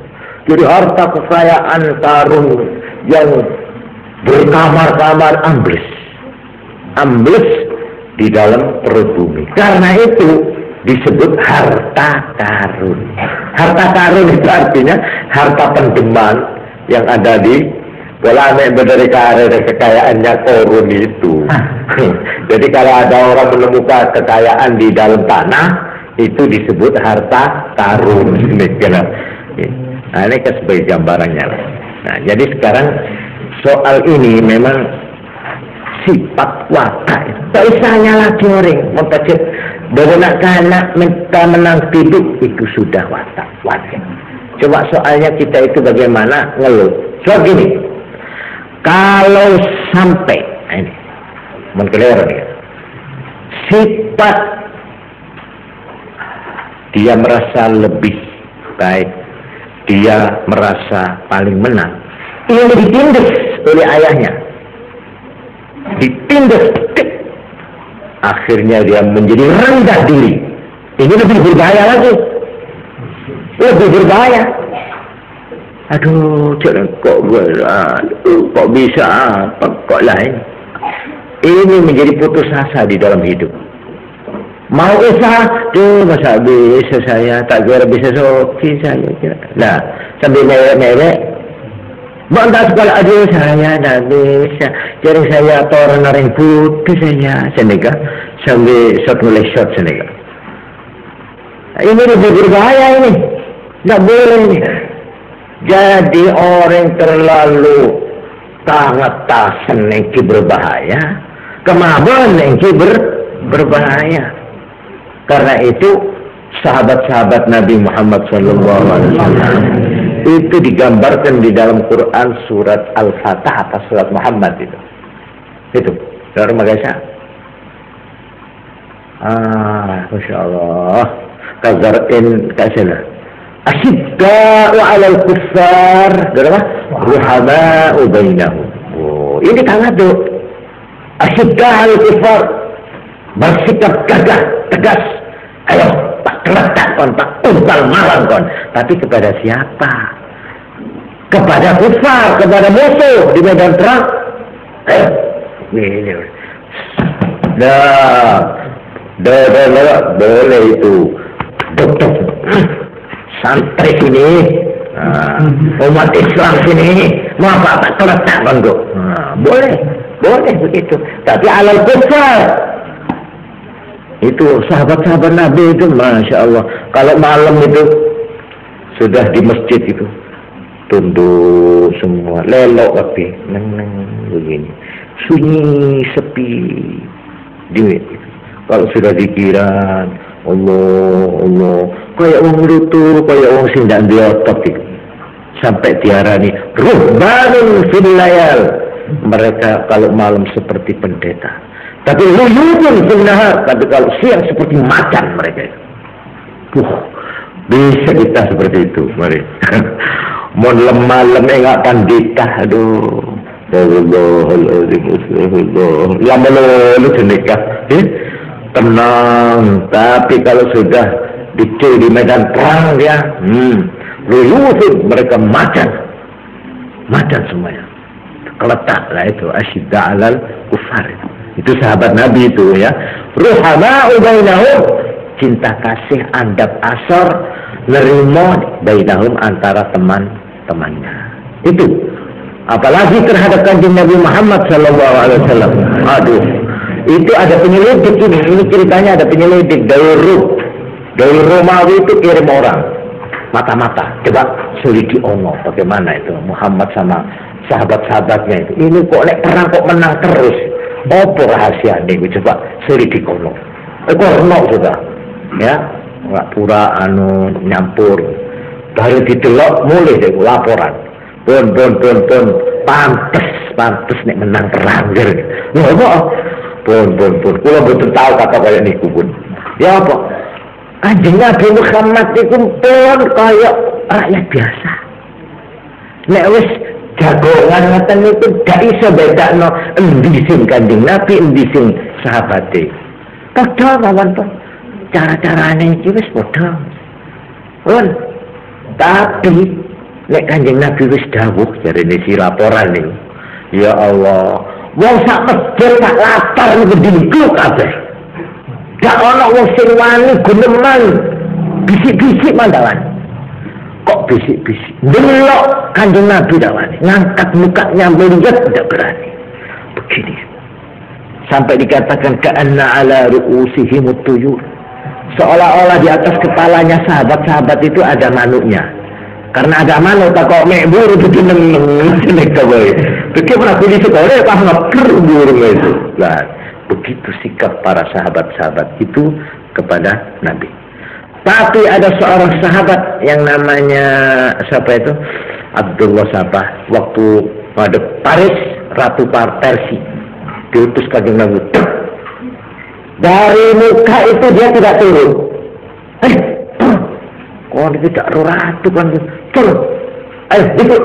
Jadi harta kekayaan karun yang berkamar-kamar ambles di dalam perut bumi. Karena itu disebut harta karun. Harta karun itu artinya harta pendeman yang ada di Walamek berdari kekayaannya korun itu. Jadi kalau ada orang menemukan kekayaan di dalam tanah, itu disebut harta karun. Nah, ini sebagai gambarannya. Nah, jadi sekarang soal ini memang sifat watak. Tak usahnya lagi orang membaca berenak kanak minta menang hidup itu sudah watak. Coba soalnya kita itu bagaimana ngeluh. So gini, kalau sampai ini mengkelir ya, sifat dia merasa lebih baik, dia merasa paling menang, ini ditindas oleh ayahnya. Ditindas, akhirnya dia menjadi rendah diri. Ini lebih berbahaya lagi, lebih berbahaya. Aduh, kok bisa apa kok lain. Ini menjadi putus asa di dalam hidup. Mau usaha, masa bisa saya, tak kira bisa soki saya kira. Nah, sambil merek-merek. Bantah sekolah aduh saya dah bisa. Jadi saya orang naring putih saya senega sambil shot mulai shot senega. Ini lebih berbahaya ini. Tak boleh ini. Jadi orang terlalu sangat tasen yang berbahaya. Kemabuan yang berbahaya. Karena itu sahabat-sahabat Nabi Muhammad SAW itu digambarkan di dalam Quran surat Al-Fatah atau surat Muhammad itu. Saudara Malaysia. Masya Allah. Kazar'in kasihlah. Asyidda'u 'alal kuffar. Berapa? Ruhama'u bainahum. Oh, ini tangan tuh. Asyidda'u 'alal kuffar. Bersikap gagah, tegas. Ayo, tak terletak kon, tak untal malang kon. Tapi kepada siapa? Kepada kufar, kepada musuh di medan perang. Ayo, Ini. Dah, boleh itu. Dokter, santri sini, umat Islam sini, mau apa keletakkan kok? Boleh begitu. Tapi alal kufar. Itu sahabat-sahabat Nabi itu, masya Allah. Kalau malam itu sudah di masjid itu tunduk semua, lelok tapi neng begini, sunyi sepi, duit. Kalau sudah dikiran, Allah, kayak orang lutur, kayak orang sindang diotot itu. Sampai tiarani ruhbanun fil layal. Mereka kalau malam seperti pendeta, tapi luyutun fil nahar. Tapi kalau siang seperti macan mereka. Bisa kita seperti itu, mari. Mau malam enggak pandita, aduh. Astagfirullahaladzim. Lama lu nikah, tenang. Tapi kalau sudah dicul di medan perang dia, luyutun mereka macan semuanya. Keletaklah itu asyidda alal kufar. Itu sahabat Nabi itu ya. Ruhama'u bainahum, cinta kasih andap asar nerimo bainahum antara teman-temannya. Itu apalagi terhadap kanjeng Nabi Muhammad sallallahu alaihi wasallam. Aduh, itu ada penyelidik ini ceritanya ada penyelidik dari Romawi itu kirim orang mata-mata, coba selidiki ono bagaimana itu Muhammad sama sahabat-sahabatnya itu. Ini kok nek perang kok menang terus. Apa rahasia ini? Coba selidiki ono. Ono sudah. Ya, nggak pura nyampur. Baru didelok mulai deh laporan. Pun pantes nek menang perang gitu. Lho apa? Pun. Kula mboten tahu kata kaya niku pun. Ya apa? Kanjeng Nabi Muhammad itu pun kaya rakyat biasa. Nek wis jagongan ngoten niku gak iso bedakno endi sing Kanjeng Nabi, endi sing sahabate. Padha mawon to. Cara-carane iki wis padha. Pun tapi nek Kanjeng Nabi wis dawuh jarene si laporan niku. Ya Allah, wong sak masjid sak lapar niku dingkluk kabeh. Gak ana wong sing wani guneman bisik-bisik mandalan. Kok bisik-bisik? Delok Kanjeng Nabi dawane, ngangkat mukanya melihat tidak berani. Begini. Sampai dikatakan ka'anna ala ru'usihim tuyur. Seolah-olah di atas kepalanya sahabat-sahabat itu ada manuknya. Karena ada manuk tak kok mek buru begini nek boy. Bagaimana pilih sekolah pas ngeper burung itu. Nah, begitu sikap para sahabat-sahabat itu kepada Nabi. Tapi ada seorang sahabat yang namanya siapa itu? Abdullah siapa? Waktu ngadep Paris, Ratu Persia diutus Kanjeng Nabi. Dari muka itu dia tidak turun. Dia tidak ratu kan? Turun. Itu.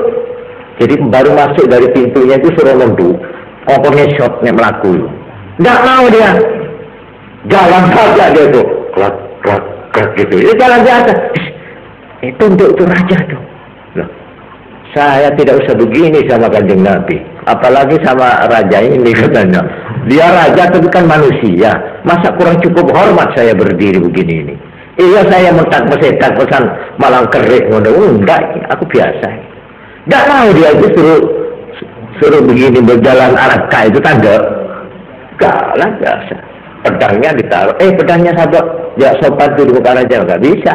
Jadi baru masuk dari pintunya itu suruh nunduk. Pokoknya shotnya melaku. Tidak mau dia. Jalan saja dia itu. Klak gitu. Itu jalan biasa. Itu untuk itu raja tuh. Loh, saya tidak usah begini sama Kanjeng Nabi. Apalagi sama raja ini katanya. Dia raja tapi kan manusia. Masa kurang cukup hormat saya berdiri begini ini. Iya saya mentak pesan malang kerik. Enggak, aku biasa. Enggak mau dia itu suruh begini berjalan Arabka itu tanda. Enggak lah biasa. Pedangnya ditaruh. Pedangnya sahabat. Ya sopan tuh bukan aja. Enggak bisa.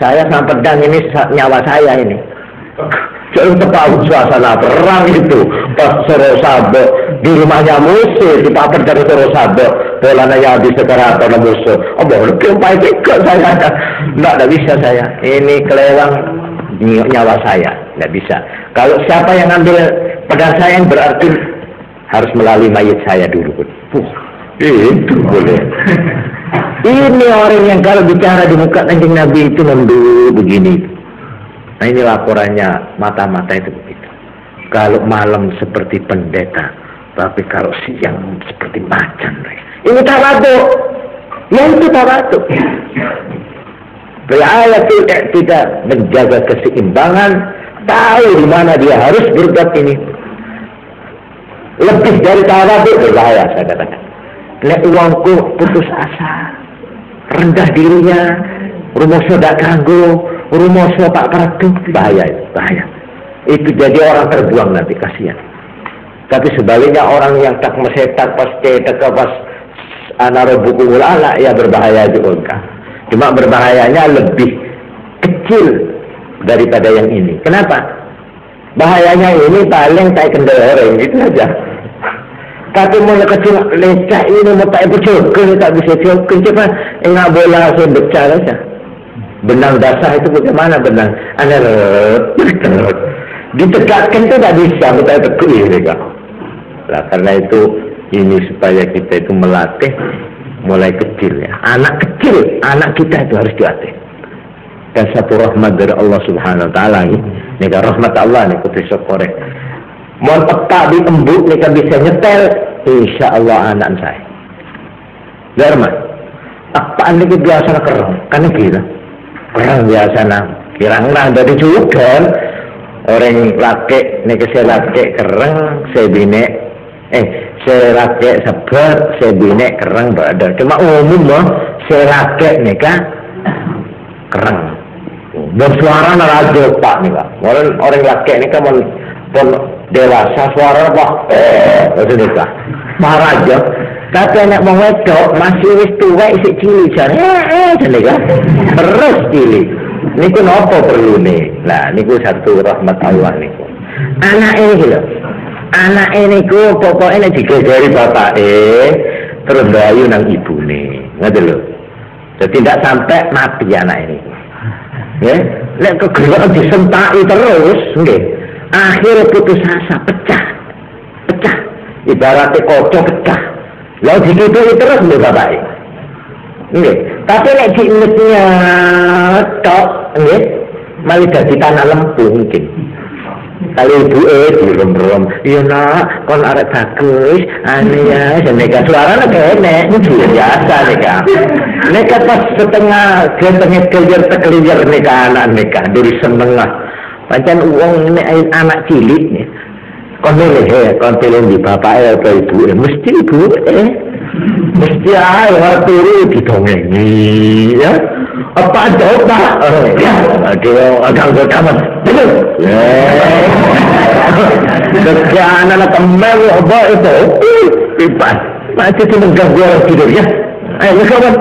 Saya sama pedang ini nyawa saya ini. Jangan tahu suasana perang itu. Pas suruh sahabat di rumahnya musuh, di paper dari suruh sahabat. Bolanya habis sekarang atau musuh. Oh boleh kempai tiga saya. Enggak bisa saya. Ini kelewang nyawa saya. Enggak bisa. Kalau siapa yang ambil pedang saya yang berarti harus melalui mayat saya dulu. Itu boleh. Ini orang yang kalau bicara di muka Kanjeng Nabi itu nunduk begini. Nah ini laporannya mata-mata itu begitu. Kalau malam seperti pendeta, tapi kalau siang seperti macan. Ini tawadhu. Yang itu tawadhu. Riayatul i'tidal, menjaga keseimbangan, tahu di mana dia harus berbuat ini. Lebih dari tawadhu berbahaya, saya katakan. Nek uangku putus asa, rendah dirinya, rumoso dak kanggo, rumoso tak keradu, bahaya itu, bahaya. Itu jadi orang terbuang nanti, kasihan. Tapi sebaliknya orang yang tak mesetak pasti pas anaro buku ulala ya berbahaya juga. Cuma berbahayanya lebih kecil daripada yang ini. Kenapa? Bahayanya ini paling tak kendal orang gitu aja. Tapi mulai kecil lecah ini mau tak berjoget, tak bisa joget, cuma enggak bola saya bicara saja. Benang dasar itu bagaimana benang? Anda ditegakkan itu tak bisa, betul teguh mereka. Nah, karena itu ini supaya kita itu melatih mulai kecil ya. Anak kecil, anak kita itu harus dilatih. Dan satu rahmat dari Allah Subhanahu Wa Taala ini, rahmat Allah nih putri sokore. Mau tepat di embuk, mereka bisa nyetel, insya Allah anak saya. Darman, apaan ini biasa kerang, kan gitu. Kerang biasa kirang-kirang dari juga orang laki, mereka saya laki kerang, saya bine, saya laki sebar, saya bine kerang berada. Cuma umum loh, saya laki mereka kerang. Dan suara narajo pak nih pak. Orang laki ini kan pun dewasa suara wah maksudnya pak maharaja. Tapi anak mau wedok masih wis tua isi cilik jane jane kan terus cilik. Niku nopo perlu nih. Nah niku satu rahmat Allah niku. Anak ini lho. Anak ini ku pokoknya digegari bapak terus bayu nang ibune. Ngerti lho. Jadi tidak sampai mati anak ini. Ya, lek kegerak disentaki terus, nggih. Akhirnya putus asa, pecah. Ibaratnya kocok pecah. Lalu dikituhi terus lho bapak. Nggih. Tapi lek diingetnya tok, nggih, malah dadi tanah lembu mungkin. Kali ibu direm-rem, iya nak, kon arek bagus, ane ya, seneka suaranya kene, itu biasa neka. Neka pas setengah kelir neka anak neka, dari senengah. Macam uang ini anak cilik nih, kon milih kon pilih di bapak atau ibu, mesti ibu mesti waktu itu didongengi, ya. Apa coba? Ya, agak berkaman. Anak teman apa itu? Pipas. Masih itu mengganggu orang tidur ya. Ayo kawan.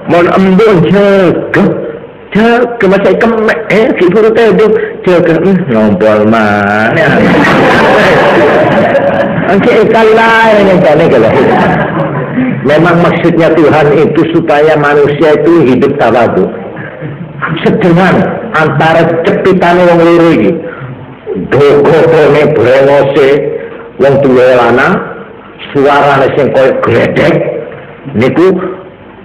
Mau embun jaga masih kemek. Si guru tidur jaga ngompol mana? Angke kalah ini kalau. Memang maksudnya Tuhan itu supaya manusia itu hidup tawadhu. Sedengan antara cepitan wong loro iki. Dogone brengose wong tuwa lanang, suarane sing koyo gledek niku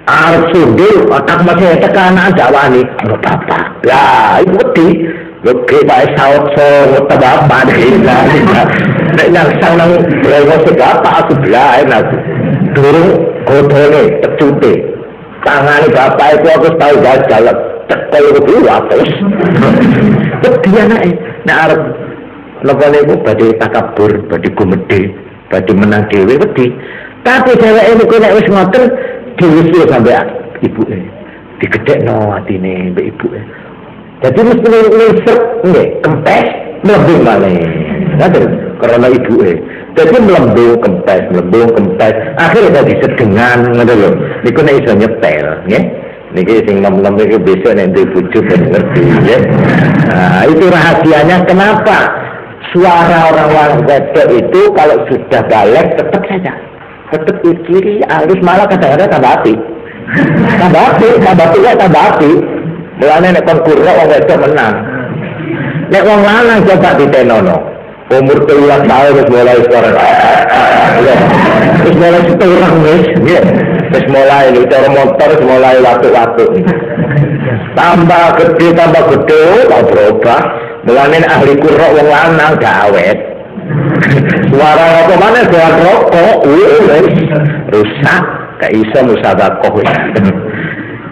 arep sundul otak masih tekan anak jawani, "Lho bapak." Lah, iku wedi. Oke, bae saut-saut bapak nek nang sang nang brengose bapak sebelah enak. Durung godone pecute tangane bapak itu aku tahu gagal cekel itu terus dia naik nek arep lepone iku badhe takabur badhe gumedhe badhe menang dhewe wedi tapi dheweke niku nek wis ngoten diusul sampe ibuke digedhekno atine mbek ibuke dadi mesti ngisep nggih kempes mlebu malih ngoten karena ibuke jadi melembung kempes, akhirnya tadi sedengan, ngerti lho. Niku nek iso nyetel, nggih. Niki sing nom-nom iki besok nek duwe bojo ben ngerti, nggih. Nah, itu rahasianya kenapa suara orang wedok itu kalau sudah balik tetap saja. Tetap kiri, halus malah kadang-kadang tambah api. Tambah api. Mulane nek kon kurang wong wedok menang. Nek wong lanang coba ditenono. Umur 13 tahun terus mulai sekarang terus mulai setorang terus mulai cara motor terus mulai waktu-waktu tambah gede tak berubah mulai ahli kurok wong lanang gawet suara apa mana suara rokok rusak gak iso musabakoh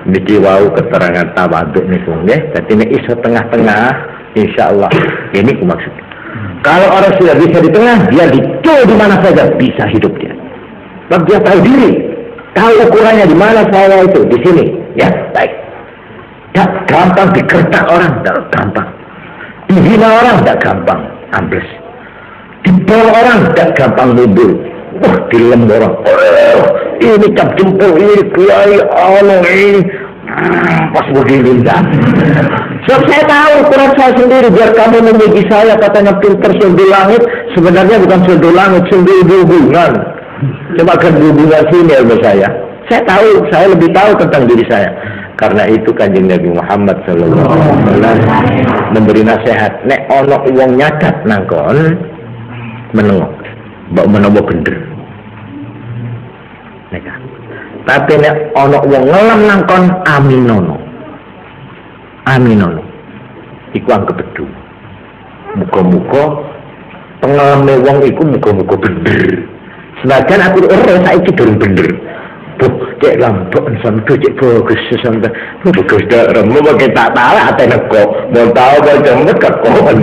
niki wau keterangan tawaduk niku nggih dadi nek iso tengah-tengah insyaallah ini ku maksud Kalau orang sudah bisa di tengah, dia dicul di mana saja bisa hidup dia. Sebab dia tahu diri, tahu ukurannya di mana saya itu, di sini. Ya, baik. Tak gampang dikertak orang, tak gampang. Dihina orang, tak gampang, ambles. Dibawa orang, tak gampang mundur. Dilem orang. Ini cap jempol, ini kiai, ini. Pas begini dah. Sebab saya tahu ukuran saya sendiri. Biar kamu memuji saya katanya pinter sundul langit, sebenarnya bukan sundul langit, sundul hubungan. Coba kan hubungan sini ilmu saya. Saya tahu, saya lebih tahu tentang diri saya. Karena itu Kanjeng Nabi Muhammad sallallahu alaihi wasallam memberi nasihat. Nek ono wong nyadat nangkon menengok, mbok menawa bener. Nek tapi nek ono wong ngelam nangkon aminono. Aminono. Iku anggap bedu. Muga-muga pengalame wong iku muga-muga bener. Senajan aku ora saiki durung bener. Cek lambok sampe cek bagus sampe bagus dak remo pakai tak tahu atene kok mau tahu macam kok.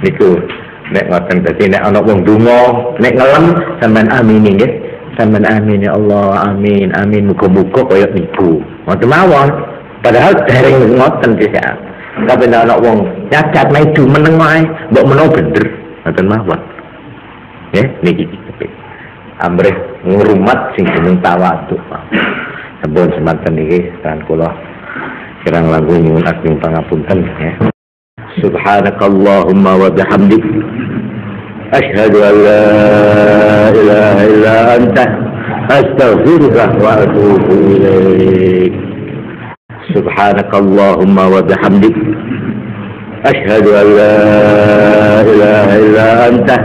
Niku nek ngoten dadi nek ana wong donga nek ngelem sampean amini nggih. Sampean amin ya Allah, amin, amin. Muga-muga kaya niku. Ngoten mawon. Padahal dereng ngoten dhisik. Tapi nek ana wong cacat medu meneng wae, mbok menawa bener. Ngoten mawon. Nggih, niki amrih ngrumat sing jeneng tawadhu. Sampun semanten iki kan kula kirang langkung nyuwun ageng pangapunten ya. Subhanakallahumma wa bihamdik asyhadu an la ilaha illa anta astaghfiruka wa atubu ilaik. Subhanakallahumma wa bihamdik asyhadu an la ilaha illa anta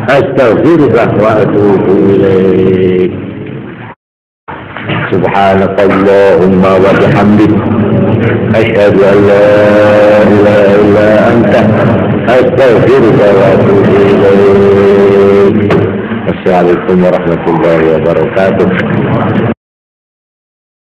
astaghfiruka wa atubu ilaik. Subhanakallahumma wa bihamdik asyhadu an la ilaha illa anta astaghfiruka wa atubu ilaik. Assalamualaikum warahmatullahi wabarakatuh.